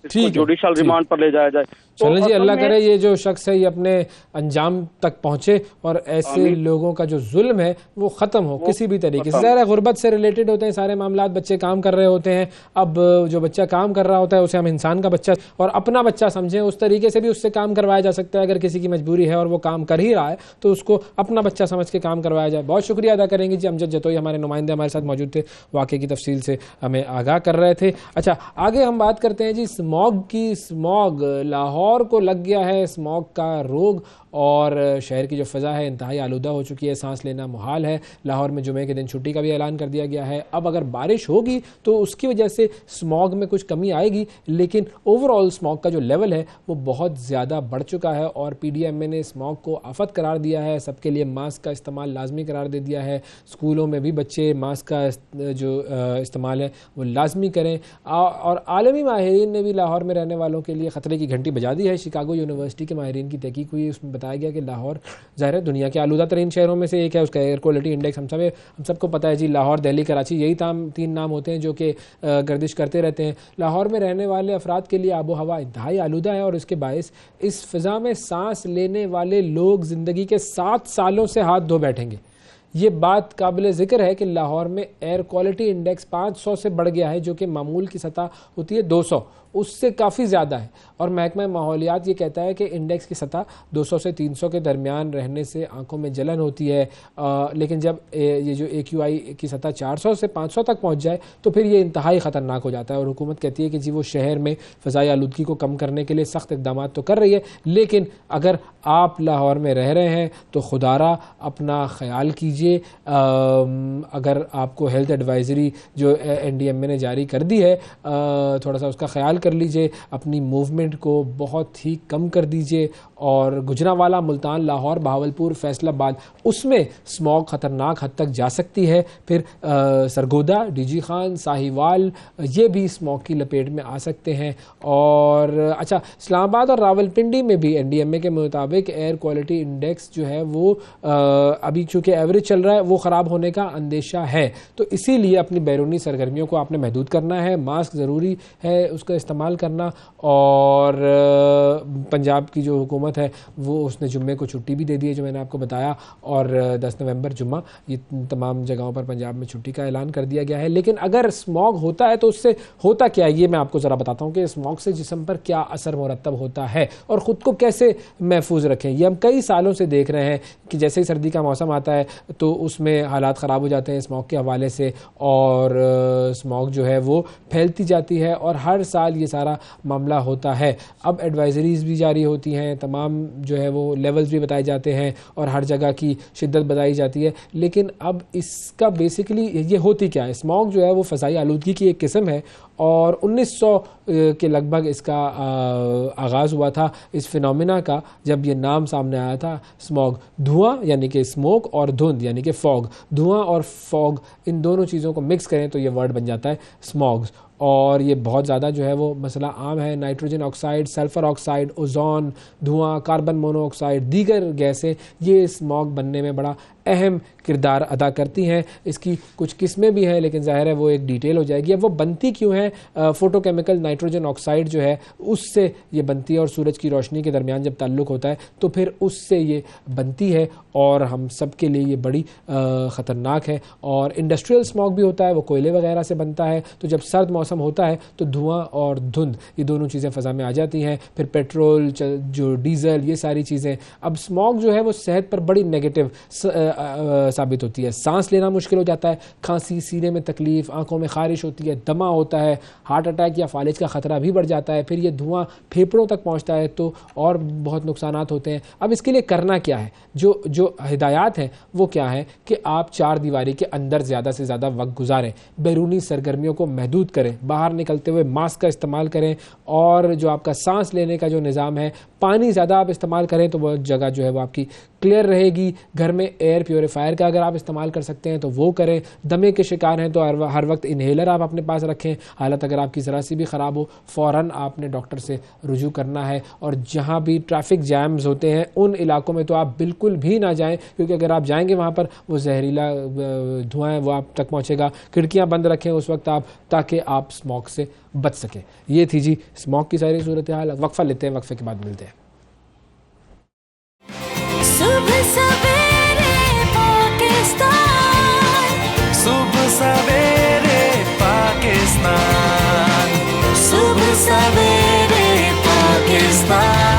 اس کو جوڈیشل ریمانڈ پر لے جایا جائے. چلیں جی, اللہ کرے یہ جو شخص ہے یہ اپنے انجام تک پہنچے اور ایسے لوگوں کا جو ظلم ہے وہ ختم ہو کسی بھی طریقے سے. ظاہر غربت سے ریلیٹڈ ہوتے ہیں سارے معاملات, بچے کام کر رہے ہوتے ہیں. اب جو بچہ کام کر رہا ہوتا ہے اسے ہم انسان کا بچہ اور اپنا بچہ سمجھیں, اس طریقے سے بھی اس سے کام کروایا جا سکتا ہے. اگر کسی کی مجبوری ہے اور وہ کام کر ہی رہا ہے تو اس کو اپنا بچہ سمجھ کے کام کروایا جائے. بہت شکریہ ادا کریں گے جی امجد جتوئی, ہمارے نمائندے ہمارے ساتھ موجود تھے, واقعے کی تفصیل سے ہمیں آگاہ کر رہے تھے. اچھا, آگے ہم بات کرتے ہیں جی اسموگ لاہور کو لگ گیا ہے اسموگ کا روگ, اور شہر کی جو فضا ہے انتہائی آلودہ ہو چکی ہے, سانس لینا محال ہے. لاہور میں جمعے کے دن چھٹی کا بھی اعلان کر دیا گیا ہے. اب اگر بارش ہوگی تو اس کی وجہ سے اسموگ میں کچھ کمی آئے گی, لیکن اوور آل اسموگ کا جو لیول ہے وہ بہت زیادہ بڑھ چکا ہے, اور پی ڈی ایم اے نے اسموگ کو آفت قرار دیا ہے. سب کے لیے ماسک کا استعمال لازمی قرار دے دیا ہے. اسکولوں میں بھی بچے ماسک کا جو استعمال ہے وہ لازمی کریں, اور عالمی ماہرین نے بھی لاہور میں رہنے والوں کے لیے خطرے کی گھنٹی بجا دی ہے. شکاگو یونیورسٹی کے ماہرین کی تحقیق ہوئی, اس میں بتایا گیا کہ لاہور ظاہر ہے دنیا کے آلودہ ترین شہروں میں سے ایک ہے. اس کا ایئر کوالٹی انڈیکس ہم سب کو پتہ ہے جی, لاہور, دہلی, کراچی, یہی 3 نام ہوتے ہیں جو کہ گردش کرتے رہتے ہیں. لاہور میں رہنے والے افراد کے لیے آب و ہوا انتہائی آلودہ ہے, اور اس کے باعث اس فضا میں سانس لینے والے لوگ زندگی کے 7 سالوں سے ہاتھ دھو بیٹھیں گے. یہ بات قابل ذکر ہے کہ لاہور میں ایئر کوالٹی انڈیکس 500 سے بڑھ گیا ہے, جو کہ معمول کی سطح ہوتی ہے 200, اس سے کافی زیادہ ہے. اور محکمہ ماحولیات یہ کہتا ہے کہ انڈیکس کی سطح 200 سے 300 کے درمیان رہنے سے آنکھوں میں جلن ہوتی ہے, لیکن جب یہ جو AQI کی سطح 400 سے 500 تک پہنچ جائے تو پھر یہ انتہائی خطرناک ہو جاتا ہے. اور حکومت کہتی ہے کہ جی وہ شہر میں فضائی آلودگی کو کم کرنے کے لیے سخت اقدامات تو کر رہی ہے, لیکن اگر آپ لاہور میں رہ رہے ہیں تو خدارہ اپنا خیال کیجئے. اگر آپ کو ہیلتھ ایڈوائزری جو NDMA نے جاری کر دی ہے, تھوڑا سا اس کا خیال کر لیجئے, اپنی موومنٹ کو بہت ہی کم کر دیجئے. اور گجرانوالہ, ملتان, لاہور, بہاولپور, فیصل آباد, اس میں اسموگ خطرناک حد تک جا سکتی ہے. پھر سرگودا, DG خان, ساہیوال, یہ بھی اسموگ کی لپیٹ میں آ سکتے ہیں. اور اچھا, اسلام آباد اور راولپنڈی میں بھی NDMA کے مطابق ایئر کوالٹی انڈیکس جو ہے وہ ابھی چونکہ ایوریج چل رہا ہے وہ خراب ہونے کا اندیشہ ہے. تو اسی لیے اپنی بیرونی سرگرمیوں کو آپ نے محدود کرنا ہے, ماسک ضروری ہے اس کا استعمال کرنا. اور پنجاب کی جو حکومت ہے وہ اس نے جمعے کو چھٹی بھی دے دی ہے جو میں نے آپ کو بتایا, اور 10 نومبر جمعہ یہ تمام جگہوں پر پنجاب میں چھٹی کا اعلان کر دیا گیا ہے. لیکن اگر اسموگ ہوتا ہے تو اس سے ہوتا کیا ہے, یہ میں آپ کو ذرا بتاتا ہوں کہ اسموگ سے جسم پر کیا اثر مرتب ہوتا ہے اور خود کو کیسے محفوظ رکھیں. یہ ہم کئی سالوں سے دیکھ رہے ہیں کہ جیسے ہی سردی کا موسم آتا ہے تو اس میں حالات خراب ہو جاتے ہیں اسموگ کے حوالے سے, اور اسموگ جو ہے وہ پھیلتی جاتی ہے, اور ہر سال یہ سارا معاملہ ہوتا ہے. اب ایڈوائزریز بھی جاری ہوتی ہیں, تمام جو ہے وہ لیولز بھی بتائے جاتے ہیں, اور ہر جگہ کی شدت بتائی جاتی ہے. لیکن اب اس کا بیسیکلی یہ ہوتی کیا ہے, اسموگ جو ہے وہ فضائی آلودگی کی ایک قسم ہے, اور 1900 کے لگ بھگ اس کا آغاز ہوا تھا اس فینومینا کا, جب یہ نام سامنے آیا تھا اسموگ. دھواں یعنی کہ اسموک, اور دھند یعنی کہ فوگ. دھواں اور فوگ ان دونوں چیزوں کو مکس کریں تو یہ ورڈ بن جاتا ہے اسموگز. اور یہ بہت زیادہ جو ہے وہ مسئلہ عام ہے. Nitrogen oxide, sulphur oxide, ozone, دھواں, کاربن مونو آکسائڈ, دیگر گیسیں یہ اسموگ بننے میں بڑا اہم کردار ادا کرتی ہیں. اس کی کچھ قسمیں بھی ہیں لیکن ظاہر ہے وہ ایک ڈیٹیل ہو جائے گی. اب وہ بنتی کیوں ہیں؟ فوٹو کیمیکل نائٹروجن آکسائڈ جو ہے اس سے یہ بنتی ہے, اور سورج کی روشنی کے درمیان جب تعلق ہوتا ہے تو پھر اس سے یہ بنتی ہے, اور ہم سب کے لیے یہ بڑی خطرناک ہے. اور انڈسٹریل اسموگ بھی ہوتا ہے, وہ کوئلے وغیرہ سے بنتا ہے. تو جب سرد موسم ہوتا ہے تو دھواں اور دھند یہ دونوں چیزیں فضا میں آ جاتی ہیں. پھر پیٹرول, جو ڈیزل, یہ ساری چیزیں. اب اسموگ جو ہے وہ صحت پر بڑی نیگیٹو ثابت ہوتی ہے. سانس لینا مشکل ہو جاتا ہے, کھانسی, سینے میں تکلیف, آنکھوں میں خارش ہوتی ہے, دمہ ہوتا ہے, ہارٹ اٹیک یا فالج کا خطرہ بھی بڑھ جاتا ہے. پھر یہ دھواں پھیپھڑوں تک پہنچتا ہے تو اور بہت نقصانات ہوتے ہیں. اب اس کے لیے کرنا کیا ہے؟ جو ہدایات ہیں وہ کیا ہیں کہ آپ 4 دیواری کے اندر زیادہ سے زیادہ وقت گزاریں, بیرونی سرگرمیوں کو محدود کریں, باہر نکلتے ہوئے ماسک کا استعمال کریں, اور جو آپ کا سانس لینے کا جو نظام ہے, پانی زیادہ آپ استعمال کریں تو وہ جگہ جو ہے وہ آپ کی کلیئر رہے گی. گھر میں ایئر پیوریفائر کا اگر آپ استعمال کر سکتے ہیں تو وہ کریں. دمے کے شکار ہیں تو ہر وقت انہیلر آپ اپنے پاس رکھیں. حالت اگر آپ کی ذرا سی بھی خراب ہو فوراً آپ نے ڈاکٹر سے رجوع کرنا ہے. اور جہاں بھی ٹریفک جیمز ہوتے ہیں ان علاقوں میں تو آپ بالکل بھی نہ جائیں, کیونکہ اگر آپ جائیں گے وہاں پر وہ زہریلا دھواں ہے وہ آپ تک پہنچے گا. کھڑکیاں بند رکھیں اس وقت آپ, تاکہ آپ اسموگ سے بچ سکیں. یہ تھی جی اسموگ کی ساری صورتحال. وقفہ لیتے ہیں, وقفے کے بعد ملتے ہیں. صبح سویرے پاکستان, صبح سویرے پاکستان, صبح سویرے پاکستان.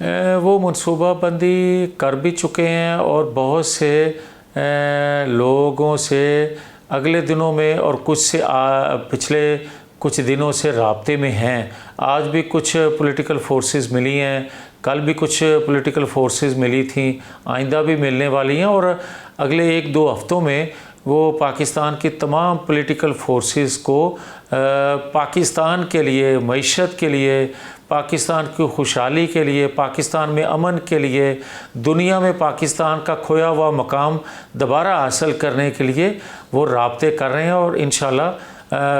وہ منصوبہ بندی کر بھی چکے ہیں اور بہت سے لوگوں سے اگلے دنوں میں اور کچھ سے پچھلے کچھ دنوں سے رابطے میں ہیں. آج بھی کچھ پولیٹیکل فورسز ملی ہیں, کل بھی کچھ پولیٹیکل فورسز ملی تھیں, آئندہ بھی ملنے والی ہیں, اور اگلے 1-2 ہفتوں میں وہ پاکستان کی تمام پولیٹیکل فورسز کو پاکستان کے لیے, معیشت کے لیے, پاکستان کی خوشحالی کے لیے, پاکستان میں امن کے لیے, دنیا میں پاکستان کا کھویا ہوا مقام دوبارہ حاصل کرنے کے لیے وہ رابطے کر رہے ہیں, اور انشاءاللہ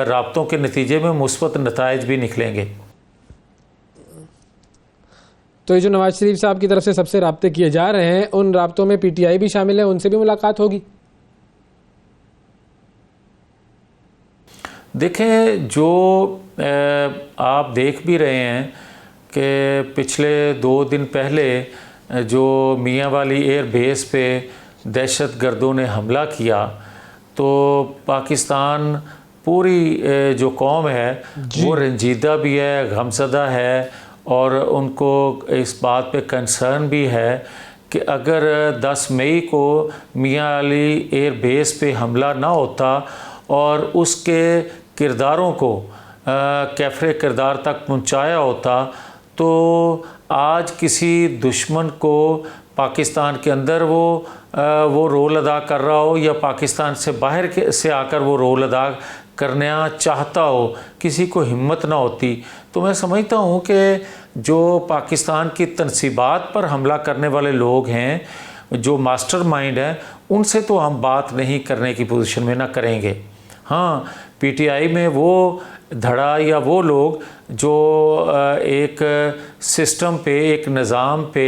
رابطوں کے نتیجے میں مثبت نتائج بھی نکلیں گے. تو یہ جو نواز شریف صاحب کی طرف سے سب سے رابطے کیے جا رہے ہیں, ان رابطوں میں پی ٹی آئی بھی شامل ہے, ان سے بھی ملاقات ہوگی؟ دیکھیں, جو آپ دیکھ بھی رہے ہیں کہ پچھلے 2 دن پہلے جو میاں والی ایئر بیس پہ دہشت گردوں نے حملہ کیا, تو پاکستان پوری جو قوم ہے وہ رنجیدہ بھی ہے, غمزدہ ہے, اور ان کو اس بات پہ کنسرن بھی ہے کہ اگر 10 مئی کو میاں علی ایئر بیس پہ حملہ نہ ہوتا اور اس کے کرداروں کو کیفر کردار تک پہنچایا ہوتا, تو آج کسی دشمن کو پاکستان کے اندر وہ رول ادا کر رہا ہو, یا پاکستان سے باہر سے آ کر وہ رول ادا کرنا چاہتا ہو, کسی کو ہمت نہ ہوتی. تو میں سمجھتا ہوں کہ جو پاکستان کی تنصیبات پر حملہ کرنے والے لوگ ہیں, جو ماسٹر مائنڈ ہیں, ان سے تو ہم بات نہیں کرنے کی پوزیشن میں نہ کریں گے. ہاں, پی ٹی آئی میں وہ دھڑا یا وہ لوگ جو ایک سسٹم پہ, ایک نظام پہ,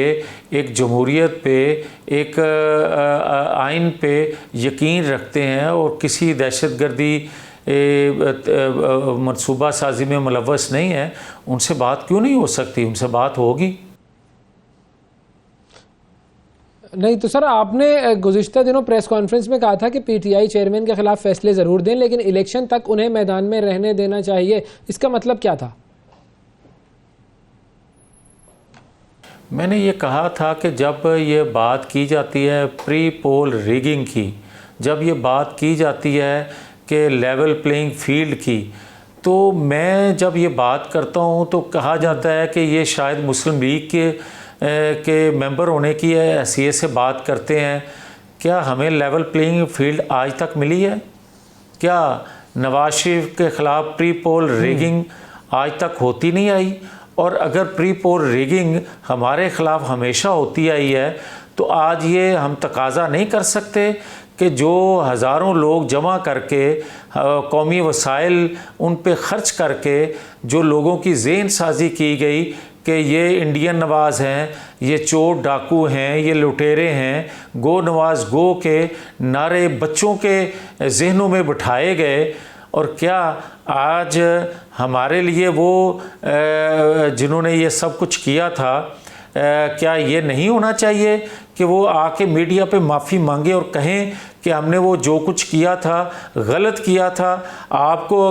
ایک جمہوریت پہ, ایک آئین پہ یقین رکھتے ہیں اور کسی دہشت گردی منصوبہ سازی میں ملوث نہیں ہے, ان سے بات کیوں نہیں ہو سکتی؟ ان سے بات ہوگی. نہیں تو سر, آپ نے گزشتہ دنوں پریس کانفرنس میں کہا تھا کہ پی ٹی آئی چیئرمین کے خلاف فیصلے ضرور دیں, لیکن الیکشن تک انہیں میدان میں رہنے دینا چاہیے. اس کا مطلب کیا تھا؟ میں نے یہ کہا تھا کہ جب یہ بات کی جاتی ہے پری پول ریگنگ کی, جب یہ بات کی جاتی ہے کہ لیول پلینگ فیلڈ کی, تو میں جب یہ بات کرتا ہوں تو کہا جاتا ہے کہ یہ شاید مسلم لیگ کے ممبر ہونے کی حیثیت سے بات کرتے ہیں. کیا ہمیں لیول پلینگ فیلڈ آج تک ملی ہے؟ کیا نواز شریف کے خلاف پری پول ریگنگ آج تک ہوتی نہیں آئی؟ اور اگر پری پول ریگنگ ہمارے خلاف ہمیشہ ہوتی آئی ہے, تو آج یہ ہم تقاضا نہیں کر سکتے کہ جو ہزاروں لوگ جمع کر کے, قومی وسائل ان پہ خرچ کر کے جو لوگوں کی ذہن سازی کی گئی کہ یہ انڈین نواز ہیں, یہ چور ڈاکو ہیں, یہ لٹیرے ہیں, گو نواز گو کے نعرے بچوں کے ذہنوں میں بٹھائے گئے, اور کیا آج ہمارے لیے وہ جنہوں نے یہ سب کچھ کیا تھا, کیا یہ نہیں ہونا چاہیے کہ وہ آ کے میڈیا پہ معافی مانگے اور کہیں کہ ہم نے وہ جو کچھ کیا تھا غلط کیا تھا, آپ کو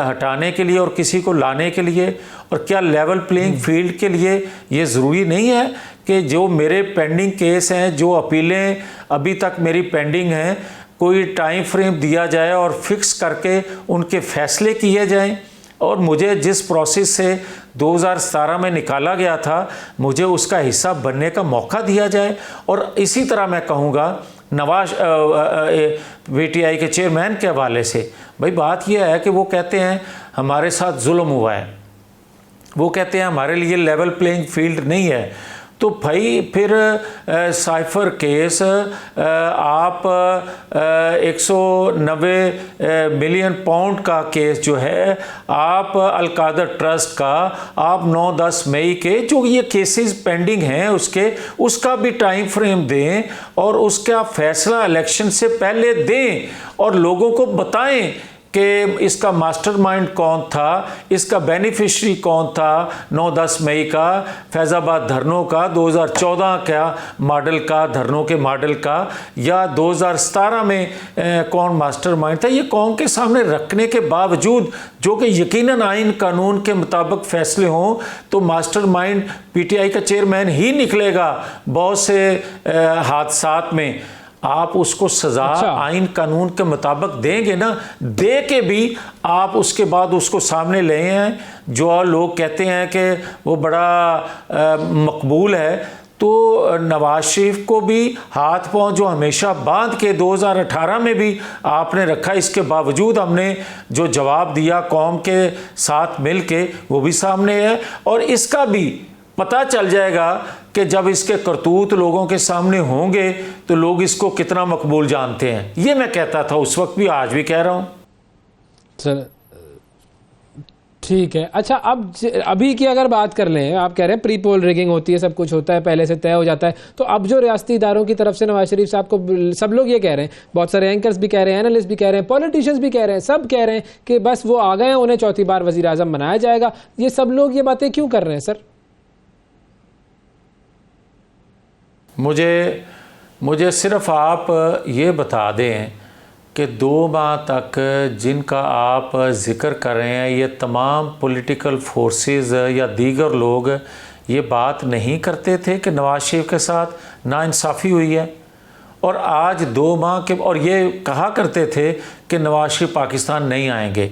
ہٹانے کے لیے اور کسی کو لانے کے لیے؟ اور کیا لیول پلینگ فیلڈ کے لیے یہ ضروری نہیں ہے کہ جو میرے پینڈنگ کیس ہیں, جو اپیلیں ابھی تک میری پینڈنگ ہیں, کوئی ٹائم فریم دیا جائے اور فکس کر کے ان کے فیصلے کیے جائیں, اور مجھے جس پروسیس سے 2017 میں نکالا گیا تھا مجھے اس کا حصہ بننے کا موقع دیا جائے. اور اسی طرح میں کہوں گا نواز پی ٹی آئی کے چیئرمین کے حوالے سے, بھائی بات یہ ہے کہ وہ کہتے ہیں ہمارے ساتھ ظلم ہوا ہے, وہ کہتے ہیں ہمارے لیے لیول پلینگ فیلڈ نہیں ہے. تو بھائی پھر سائفر کیس آپ 190 ملین پاؤنڈ کا کیس جو ہے آپ القادر ٹرسٹ کا, آپ 9-10 مئی کے جو یہ کیسز پینڈنگ ہیں اس کا بھی ٹائم فریم دیں, اور اس کا فیصلہ الیکشن سے پہلے دیں, اور لوگوں کو بتائیں کہ اس کا ماسٹر مائنڈ کون تھا، اس کا بینیفیشری کون تھا 9-10 مئی کا فیض آباد دھرنوں کا، 2014 کا ماڈل کا دھرنوں کے ماڈل کا، یا 2017 میں کون ماسٹر مائنڈ تھا، یہ قوم کے سامنے رکھنے کے باوجود جو کہ یقیناً آئین قانون کے مطابق فیصلے ہوں تو master mind P T I کا چیئرمین ہی نکلے گا بہت سے حادثات میں. آپ اس کو سزا آئین قانون کے مطابق دیں گے نا، دے کے بھی آپ اس کے بعد اس کو سامنے لے ہیں. جو لوگ کہتے ہیں کہ وہ بڑا مقبول ہے، تو نواز شریف کو بھی ہاتھ پاؤں جو ہمیشہ باندھ کے 2018 میں بھی آپ نے رکھا، اس کے باوجود ہم نے جو جواب دیا قوم کے ساتھ مل کے وہ بھی سامنے ہے. اور اس کا بھی پتہ چل جائے گا کہ جب اس کے کرتوت لوگوں کے سامنے ہوں گے تو لوگ اس کو کتنا مقبول جانتے ہیں. یہ میں کہتا تھا اس وقت بھی، آج بھی کہہ رہا ہوں. سر ٹھیک ہے. اچھا، اب ابھی کی اگر بات کر لیں، آپ کہہ رہے ہیں پری پول ریگنگ ہوتی ہے، سب کچھ ہوتا ہے، پہلے سے طے ہو جاتا ہے، تو اب جو ریاستی اداروں کی طرف سے نواز شریف صاحب کو سب لوگ یہ کہہ رہے ہیں، بہت سارے اینکرز بھی کہہ رہے ہیں، اینالسٹ بھی کہہ رہے ہیں، پولیٹیشینز بھی کہہ رہے ہیں، سب کہہ رہے ہیں کہ بس وہ آ گئے ہیں، انہیں چوتھی بار وزیر اعظم بنایا جائے گا. یہ سب لوگ یہ باتیں کیوں کر رہے ہیں سر؟ مجھے صرف آپ یہ بتا دیں کہ 2 ماہ تک جن کا آپ ذکر کر رہے ہیں، یہ تمام پولیٹیکل فورسز یا دیگر لوگ یہ بات نہیں کرتے تھے کہ نواز شریف کے ساتھ ناانصافی ہوئی ہے، اور آج 2 ماہ کے اور یہ کہا کرتے تھے کہ نواز شریف پاکستان نہیں آئیں گے.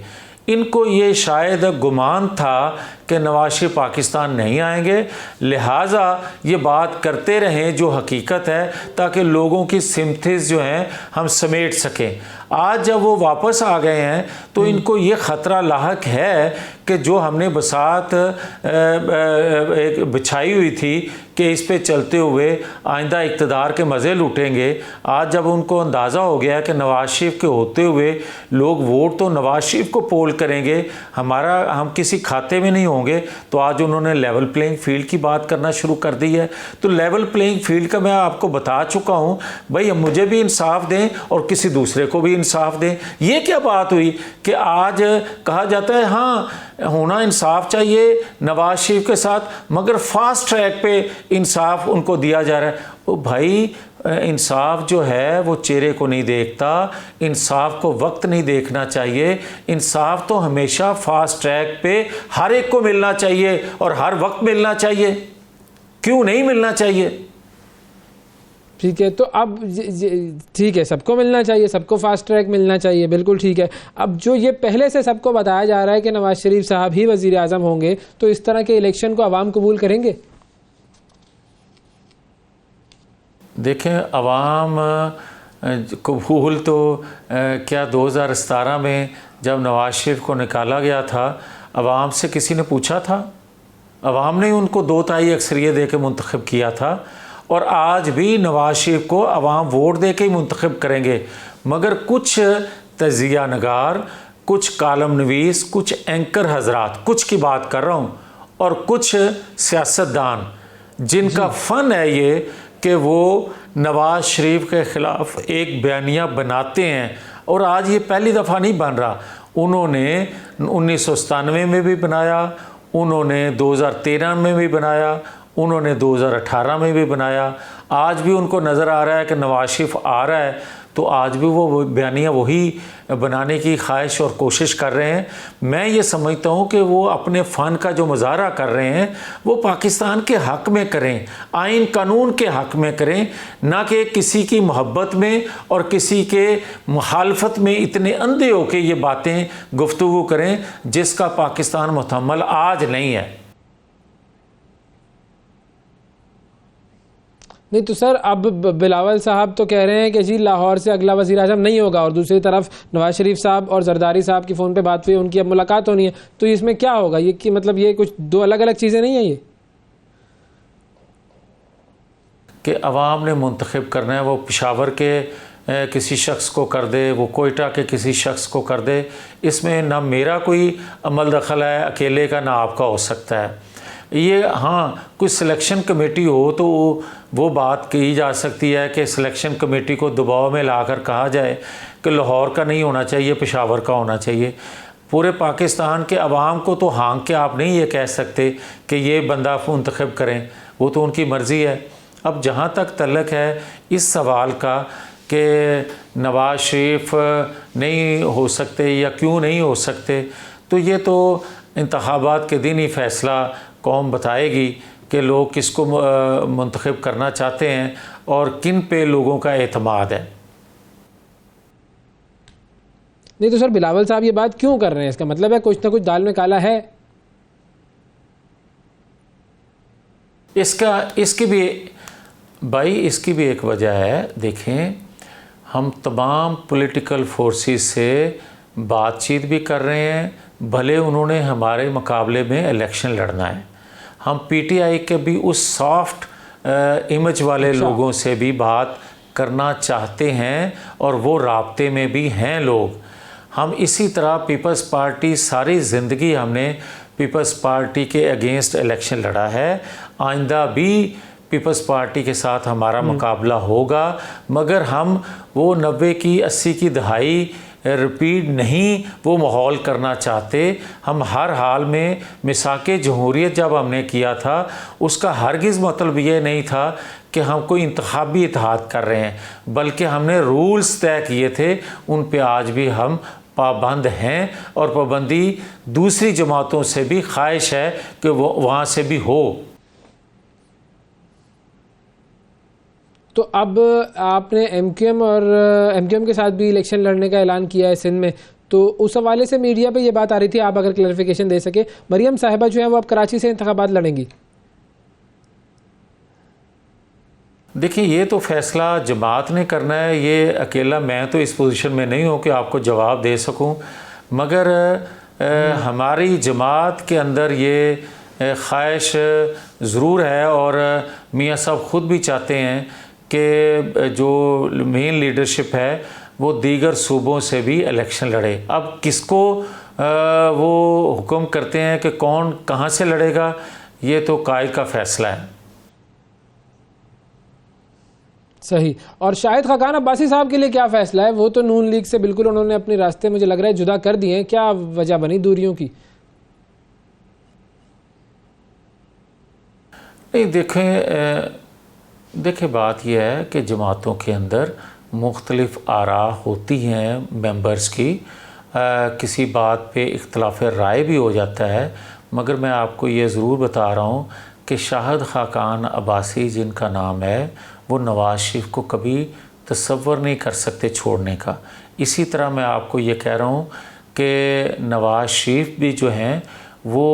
ان کو یہ شاید گمان تھا کہ نواز شریف پاکستان نہیں آئیں گے، لہٰذا یہ بات کرتے رہیں جو حقیقت ہے، تاکہ لوگوں کی سمتھیز جو ہیں ہم سمیٹ سکیں. آج جب وہ واپس آ گئے ہیں تو ان کو یہ خطرہ لاحق ہے کہ جو ہم نے بساط بچھائی ہوئی تھی کہ اس پہ چلتے ہوئے آئندہ اقتدار کے مزے لوٹیں گے، آج جب ان کو اندازہ ہو گیا کہ نواز شریف کے ہوتے ہوئے لوگ ووٹ تو نواز شریف کو پول کریں گے، ہم کسی کھاتے میں نہیں ہوں گے، تو آج انہوں نے لیول پلینگ فیلڈ کی بات کرنا شروع کر دی ہے. تو لیول پلینگ فیلڈ کا میں آپ کو بتا چکا ہوں، بھائی مجھے بھی انصاف دیں اور کسی دوسرے کو بھی انصاف دیں. یہ کیا بات ہوئی کہ آج کہا جاتا ہے ہاں ہونا انصاف چاہیے نواز شریف کے ساتھ، مگر فاسٹ ٹریک پہ انصاف ان کو دیا جا رہا ہے. وہ بھائی انصاف جو ہے وہ چہرے کو نہیں دیکھتا، انصاف کو وقت نہیں دیکھنا چاہیے. انصاف تو ہمیشہ فاسٹ ٹریک پہ ہر ایک کو ملنا چاہیے اور ہر وقت ملنا چاہیے. کیوں نہیں ملنا چاہیے؟ ٹھیک ہے، تو اب ٹھیک ہے، سب کو ملنا چاہیے، سب کو فاسٹ ٹریک ملنا چاہیے، بالکل ٹھیک ہے. اب جو یہ پہلے سے سب کو بتایا جا رہا ہے کہ نواز شریف صاحب ہی وزیر اعظم ہوں گے، تو اس طرح کے الیکشن کو عوام قبول کریں گے؟ دیکھیں، عوام قبول تو کیا 2017 میں جب نواز شریف کو نکالا گیا تھا، عوام سے کسی نے پوچھا تھا؟ عوام نے ان کو 2/3 اکثریت دے کے منتخب کیا تھا، اور آج بھی نواز شریف کو عوام ووٹ دے کے ہی منتخب کریں گے. مگر کچھ تجزیہ نگار، کچھ کالم نویس، کچھ اینکر حضرات، کچھ کی بات کر رہا ہوں، اور کچھ سیاستدان جن کا فن ہے یہ کہ وہ نواز شریف کے خلاف ایک بیانیہ بناتے ہیں، اور آج یہ پہلی دفعہ نہیں بن رہا. انہوں نے 1997 میں بھی بنایا، انہوں نے 2013 میں بھی بنایا، انہوں نے 2018 میں بھی بنایا. آج بھی ان کو نظر آ رہا ہے کہ نواز شریف آ رہا ہے تو آج بھی وہ بیانیہ وہی بنانے کی خواہش اور کوشش کر رہے ہیں. میں یہ سمجھتا ہوں کہ وہ اپنے فن کا جو مظاہرہ کر رہے ہیں وہ پاکستان کے حق میں کریں، آئین قانون کے حق میں کریں، نہ کہ کسی کی محبت میں اور کسی کے مخالفت میں اتنے اندھے ہو کے یہ باتیں گفتگو کریں جس کا پاکستان محتمل آج نہیں ہے. نہیں تو سر، اب بلاول صاحب تو کہہ رہے ہیں کہ جی لاہور سے اگلا وزیر اعظم نہیں ہوگا، اور دوسری طرف نواز شریف صاحب اور زرداری صاحب کی فون پہ بات ہوئی، ان کی اب ملاقات ہونی ہے، تو اس میں کیا ہوگا؟ یہ کہ مطلب یہ کچھ 2 الگ الگ چیزیں نہیں ہیں یہ کہ عوام نے منتخب کرنا ہے، وہ پشاور کے کسی شخص کو کر دے، وہ کوئٹہ کے کسی شخص کو کر دے. اس میں نہ میرا کوئی عمل دخل ہے اکیلے کا، نہ آپ کا ہو سکتا ہے. یہ ہاں کوئی سلیکشن کمیٹی ہو تو وہ بات کہی جا سکتی ہے کہ سلیکشن کمیٹی کو دباؤ میں لا کر کہا جائے کہ لاہور کا نہیں ہونا چاہیے، پشاور کا ہونا چاہیے۔ پورے پاکستان کے عوام کو تو ہانک کے آپ نہیں یہ کہہ سکتے کہ یہ بندہ منتخب کریں، وہ تو ان کی مرضی ہے۔ اب جہاں تک تعلق ہے اس سوال کا کہ نواز شریف نہیں ہو سکتے یا کیوں نہیں ہو سکتے، تو یہ تو انتخابات کے دن ہی فیصلہ قوم بتائے گی کہ لوگ کس کو منتخب کرنا چاہتے ہیں اور کن پہ لوگوں کا اعتماد ہے۔ نہیں تو سر بلاول صاحب یہ بات کیوں کر رہے ہیں؟ اس کا مطلب ہے کچھ نہ کچھ دال میں کالا ہے۔ اس کی بھی ایک وجہ ہے۔ دیکھیں، ہم تمام پولیٹیکل فورسز سے بات چیت بھی کر رہے ہیں، بھلے انہوں نے ہمارے مقابلے میں الیکشن لڑنا ہے۔ ہم پی ٹی آئی کے بھی اس سافٹ امیج والے لوگوں سے بھی بات کرنا چاہتے ہیں اور وہ رابطے میں بھی ہیں لوگ۔ ہم اسی طرح پیپلز پارٹی ساری زندگی ہم نے پیپلز پارٹی کے اگینسٹ الیکشن لڑا ہے، آئندہ بھی پیپلز پارٹی کے ساتھ ہمارا مقابلہ ہوگا، مگر ہم وہ 90 کی 80 کی دہائی رپیٹ نہیں وہ ماحول کرنا چاہتے۔ ہم ہر حال میں مساق جمہوریت جب ہم نے کیا تھا اس کا ہرگز مطلب یہ نہیں تھا کہ ہم کوئی انتخابی اتحاد کر رہے ہیں، بلکہ ہم نے رولز طے کیے تھے، ان پہ آج بھی ہم پابند ہیں، اور پابندی دوسری جماعتوں سے بھی خواہش ہے کہ وہ وہاں سے بھی ہو۔ تو اب آپ نے ایم کیو ایم کے ساتھ بھی الیکشن لڑنے کا اعلان کیا ہے سندھ میں، تو اس حوالے سے میڈیا پہ یہ بات آ رہی تھی، آپ اگر کلیریفیکیشن دے سکے۔ مریم صاحبہ جو ہیں وہ اب کراچی سے انتخابات لڑیں گی۔ دیکھیں، یہ تو فیصلہ جماعت نے کرنا ہے، یہ اکیلا میں تو اس پوزیشن میں نہیں ہوں کہ آپ کو جواب دے سکوں، مگر ہماری جماعت کے اندر یہ خواہش ضرور ہے، اور میاں صاحب خود بھی چاہتے ہیں کہ جو مین لیڈرشپ ہے وہ دیگر صوبوں سے بھی الیکشن لڑے۔ اب کس کو وہ حکم کرتے ہیں کہ کون کہاں سے لڑے گا، یہ تو قائد کا فیصلہ ہے۔ صحیح۔ اور شاہد خاقان عباسی صاحب کے لیے کیا فیصلہ ہے؟ وہ تو نون لیگ سے بالکل انہوں نے اپنے راستے مجھے لگ رہا ہے جدا کر دیے ہیں، کیا وجہ بنی دوریوں کی؟ نہیں، دیکھیں بات یہ ہے کہ جماعتوں کے اندر مختلف آراء ہوتی ہیں ممبرز کی، کسی بات پہ اختلاف رائے بھی ہو جاتا ہے، مگر میں آپ کو یہ ضرور بتا رہا ہوں کہ شاہد خاقان عباسی جن کا نام ہے وہ نواز شریف کو کبھی تصور نہیں کر سکتے چھوڑنے کا۔ اسی طرح میں آپ کو یہ کہہ رہا ہوں کہ نواز شریف بھی جو ہیں وہ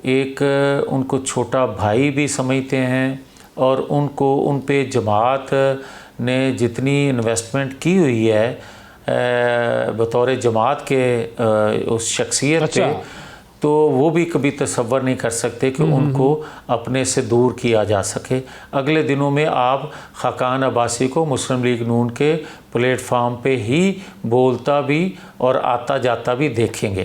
ایک ان کو چھوٹا بھائی بھی سمجھتے ہیں، اور ان پہ جماعت نے جتنی انویسٹمنٹ کی ہوئی ہے بطور جماعت کے اس شخصیت پہ، تو وہ بھی کبھی تصور نہیں کر سکتے کہ ان کو اپنے سے دور کیا جا سکے۔ اگلے دنوں میں آپ خاقان عباسی کو مسلم لیگ نون کے پلیٹ فارم پہ ہی بولتا بھی اور آتا جاتا بھی دیکھیں گے۔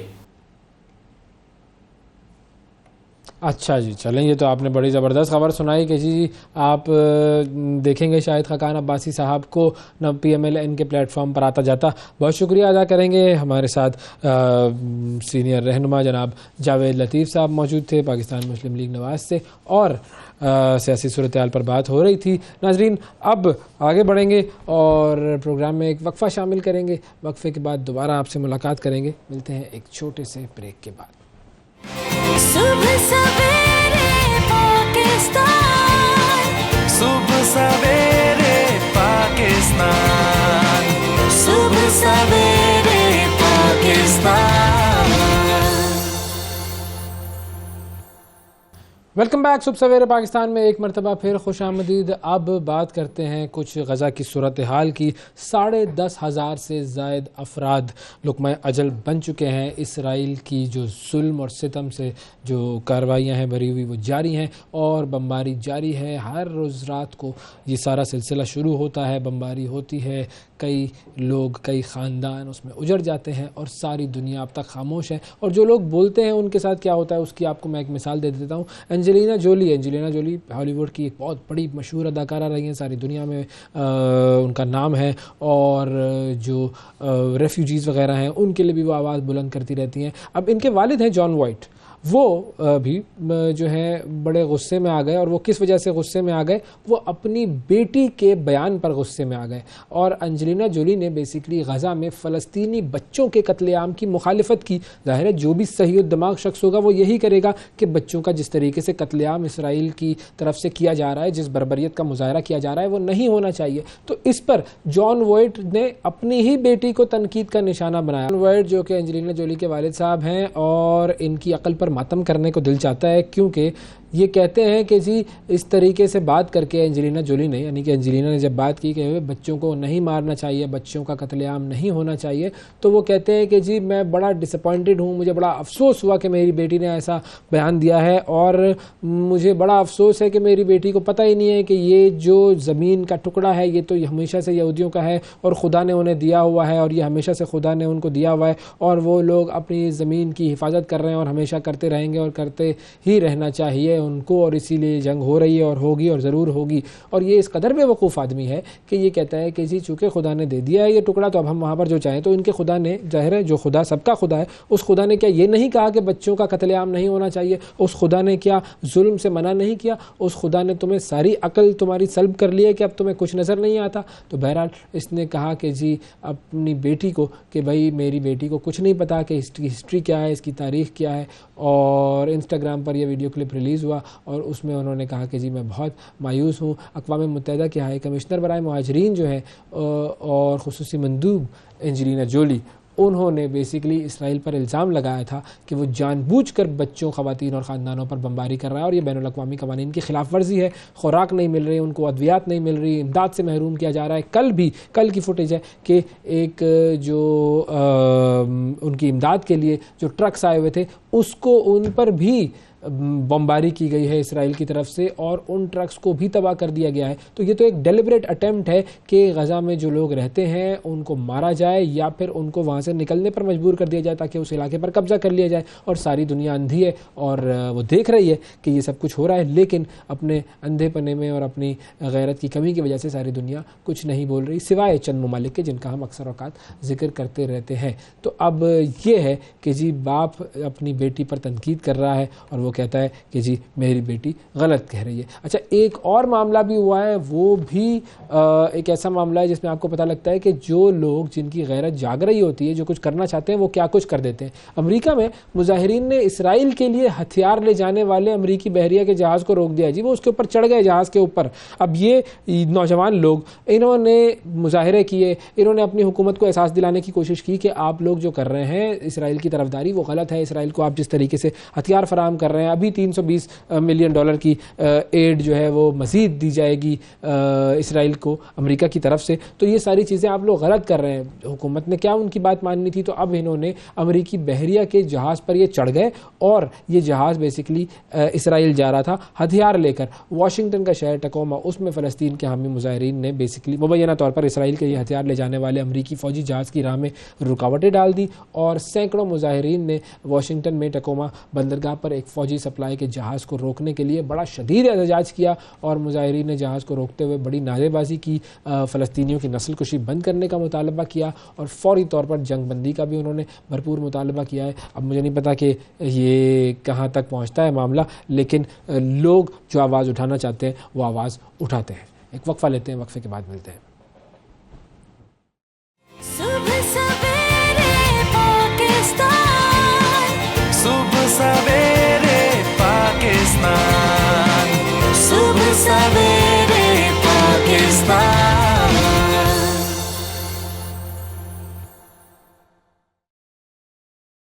اچھا جی، چلیں، یہ تو آپ نے بڑی زبردست خبر سنائی کہ جی آپ دیکھیں گے شاہد خاقان عباسی صاحب کو پی ایم ایل این کے پلیٹ فارم پر آتا جاتا۔ بہت شکریہ ادا کریں گے۔ ہمارے ساتھ سینئر رہنما جناب جاوید لطیف صاحب موجود تھے پاکستان مسلم لیگ نواز سے، اور سیاسی صورتحال پر بات ہو رہی تھی۔ ناظرین، اب آگے بڑھیں گے اور پروگرام میں ایک وقفہ شامل کریں گے۔ وقفے کے بعد دوبارہ آپ سے ملاقات کریں گے۔ ملتے ہیں ایک چھوٹے سے بریک کے بعد۔ صبح سویرے پاکستان، صبح سویرے پاکستان، صبح سویرے پاکستان۔ Welcome back. صبح سویرے پاکستان میں ایک مرتبہ پھر خوش آمدید۔ اب بات کرتے ہیں کچھ غزہ کی صورتحال کی۔ 10,500 سے زائد افراد لقمہ اجل بن چکے ہیں۔ اسرائیل کی جو ظلم اور ستم سے جو کارروائیاں ہیں بھری ہوئی وہ جاری ہیں، اور بمباری جاری ہے۔ ہر روز رات کو یہ سارا سلسلہ شروع ہوتا ہے، بمباری ہوتی ہے، کئی لوگ، کئی خاندان اس میں اجڑ جاتے ہیں، اور ساری دنیا اب تک خاموش ہے۔ اور جو لوگ بولتے ہیں ان کے ساتھ کیا ہوتا ہے اس کی آپ کو میں ایک مثال دے دیتا ہوں۔ انجلینا جولی ہالی ووڈ کی ایک بہت بڑی مشہور اداکارہ رہی ہیں، ساری دنیا میں ان کا نام ہے، اور جو ریفیوجیز وغیرہ ہیں ان کے لیے بھی وہ آواز بلند کرتی رہتی ہیں. اب ان کے والد ہیں جان وائٹ، وہ بھی جو ہے بڑے غصے میں آ گئے، اور وہ کس وجہ سے غصے میں آ گئے؟ وہ اپنی بیٹی کے بیان پر غصے میں آ گئے. اور انجلینا جولی نے بیسیکلی غزہ میں فلسطینی بچوں کے قتل عام کی مخالفت کی. ظاہر ہے جو بھی صحیح الدماغ شخص ہوگا وہ یہی کرے گا کہ بچوں کا جس طریقے سے قتل عام اسرائیل کی طرف سے کیا جا رہا ہے، جس بربریت کا مظاہرہ کیا جا رہا ہے، وہ نہیں ہونا چاہیے. تو اس پر جان وائٹ نے اپنی ہی بیٹی کو تنقید کا نشانہ بنایا. جان وائٹ جو کہ انجلینا جولی کے والد صاحب ہیں، اور ان کی عقل پر ماتم کرنے کو دل چاہتا ہے، کیونکہ یہ کہتے ہیں کہ جی اس طریقے سے بات کر کے انجلینا جولی نے، یعنی کہ انجلینا نے جب بات کی کہ بچوں کو نہیں مارنا چاہیے، بچوں کا قتل عام نہیں ہونا چاہیے، تو وہ کہتے ہیں کہ جی میں بڑا ڈس اپوائنٹڈ ہوں، مجھے بڑا افسوس ہوا کہ میری بیٹی نے ایسا بیان دیا ہے، اور مجھے بڑا افسوس ہے کہ میری بیٹی کو پتہ ہی نہیں ہے کہ یہ جو زمین کا ٹکڑا ہے یہ تو ہمیشہ سے یہودیوں کا ہے، اور خدا نے انہیں دیا ہوا ہے، اور یہ ہمیشہ سے خدا نے ان کو دیا ہوا ہے، اور وہ لوگ اپنی زمین کی حفاظت کر رہے ہیں اور ہمیشہ کرتے رہیں گے اور کرتے ہی رہنا چاہیے ان کو، اور اسی لیے جنگ ہو رہی ہے اور ہوگی اور ضرور ہوگی. اور یہ اس قدر بے وقوف آدمی ہے کہ یہ کہتا ہے کہ جی چونکہ خدا نے دے دیا ہے یہ ٹکڑا تو اب ہم وہاں پر جو چاہیں. تو ان کے خدا نے، ظاہر ہے جو خدا سب کا خدا ہے، اس خدا نے کیا یہ نہیں کہا کہ بچوں کا قتل عام نہیں ہونا چاہیے؟ اس خدا نے کیا ظلم سے منع نہیں کیا؟ اس خدا نے تمہیں ساری عقل تمہاری سلب کر لی ہے کہ اب تمہیں کچھ نظر نہیں آتا؟ تو بہرحال اس نے کہا کہ جی اپنی بیٹی کو کہ بھائی میری بیٹی کو کچھ نہیں پتا کہ ہسٹری کیا ہے، اس کی تاریخ کیا ہے. اور انسٹاگرام پر یہ ویڈیو کلپ ریلیز ہوا، اور اس میں انہوں نے کہا کہ جی میں بہت مایوس ہوں. اقوام متحدہ کے ہائی کمشنر برائے مہاجرین جو ہے اور خصوصی مندوب انجلینا جولی، انہوں نے بیسیکلی اسرائیل پر الزام لگایا تھا کہ وہ جان بوجھ کر بچوں، خواتین اور خاندانوں پر بمباری کر رہا ہے، اور یہ بین الاقوامی قوانین کی خلاف ورزی ہے. خوراک نہیں مل رہی ان کو، ادویات نہیں مل رہی، امداد سے محروم کیا جا رہا ہے. کل کی فوٹیج ہے کہ ایک جو ان کی امداد کے لیے جو ٹرکس آئے ہوئے تھے اس کو ان پر بھی بمباری کی گئی ہے اسرائیل کی طرف سے، اور ان ٹرکس کو بھی تباہ کر دیا گیا ہے. تو یہ تو ایک ڈیلیبریٹ اٹیمپٹ ہے کہ غزہ میں جو لوگ رہتے ہیں ان کو مارا جائے، یا پھر ان کو وہاں سے نکلنے پر مجبور کر دیا جائے تاکہ اس علاقے پر قبضہ کر لیا جائے. اور ساری دنیا اندھی ہے اور وہ دیکھ رہی ہے کہ یہ سب کچھ ہو رہا ہے، لیکن اپنے اندھے پنے میں اور اپنی غیرت کی کمی کی وجہ سے ساری دنیا کچھ نہیں بول رہی، سوائے چند ممالک کے جن کا ہم اکثر اوقات ذکر کرتے رہتے ہیں. تو اب یہ ہے کہ جی باپ اپنی بیٹی پر تنقید کر رہا ہے، اور وہ کہتا ہے کہ جی میری بیٹی غلط کہہ رہی ہے. اچھا ایک اور معاملہ بھی ہوا ہے، وہ بھی ایک ایسا معاملہ ہے جس میں آپ کو پتہ لگتا ہے کہ جو لوگ جن کی غیرت جاگ رہی ہوتی ہے، جو کچھ کرنا چاہتے ہیں، وہ کیا کچھ کر دیتے ہیں. امریکہ میں مظاہرین نے اسرائیل کے لیے ہتھیار لے جانے والے امریکی بحریہ کے جہاز کو روک دیا. جی وہ اس کے اوپر چڑھ گئے، جہاز کے اوپر. اب یہ نوجوان لوگ انہوں نے مظاہرے کیے، انہوں نے اپنی حکومت کو احساس دلانے کی کوشش کی کہ آپ لوگ جو کر رہے ہیں اسرائیل کی طرفداری وہ غلط ہے. اسرائیل کو آپ جس طریقے سے ہتھیار فراہم کر رہے ہیں، ابھی $320 ملین کی ایڈ جو ہے وہ مزید دی جائے گی اسرائیل کو امریکہ کی طرف سے. تو یہ ساری چیزیں آپ لوگ غلط کر رہے ہیں. حکومت نے کیا ان کی بات ماننی تھی؟ تو اب انہوں نے امریکی بحریہ کے جہاز پر یہ چڑھ گئے، اور یہ جہاز بیسیکلی اسرائیل جا رہا تھا ہتھیار لے کر. واشنگٹن کا شہر ٹکوما، اس میں فلسطین کے حامی مظاہرین نے بیسیکلی مبینہ طور پر اسرائیل کے یہ ہتھیار لے جانے والے امریکی فوجی جہاز کی راہ میں رکاوٹیں ڈال دی، اور سینکڑوں مظاہرین نے واشنگٹن میں ٹکوما بندرگاہ پر ایک فوجی سپلائی کے جہاز کو روکنے کے لیے بڑا شدید احتجاج کیا، اور مظاہرین نے جہاز کو روکتے ہوئے بڑی نعرے بازی کی، فلسطینیوں کی نسل کشی بند کرنے کا مطالبہ کیا، اور فوری طور پر جنگ بندی کا بھی انہوں نے بھرپور مطالبہ کیا ہے. اب مجھے نہیں پتا کہ یہ کہاں تک پہنچتا ہے معاملہ، لیکن لوگ جو آواز اٹھانا چاہتے ہیں وہ آواز اٹھاتے ہیں. ایک وقفہ لیتے ہیں، وقفے کے بعد ملتے ہیں.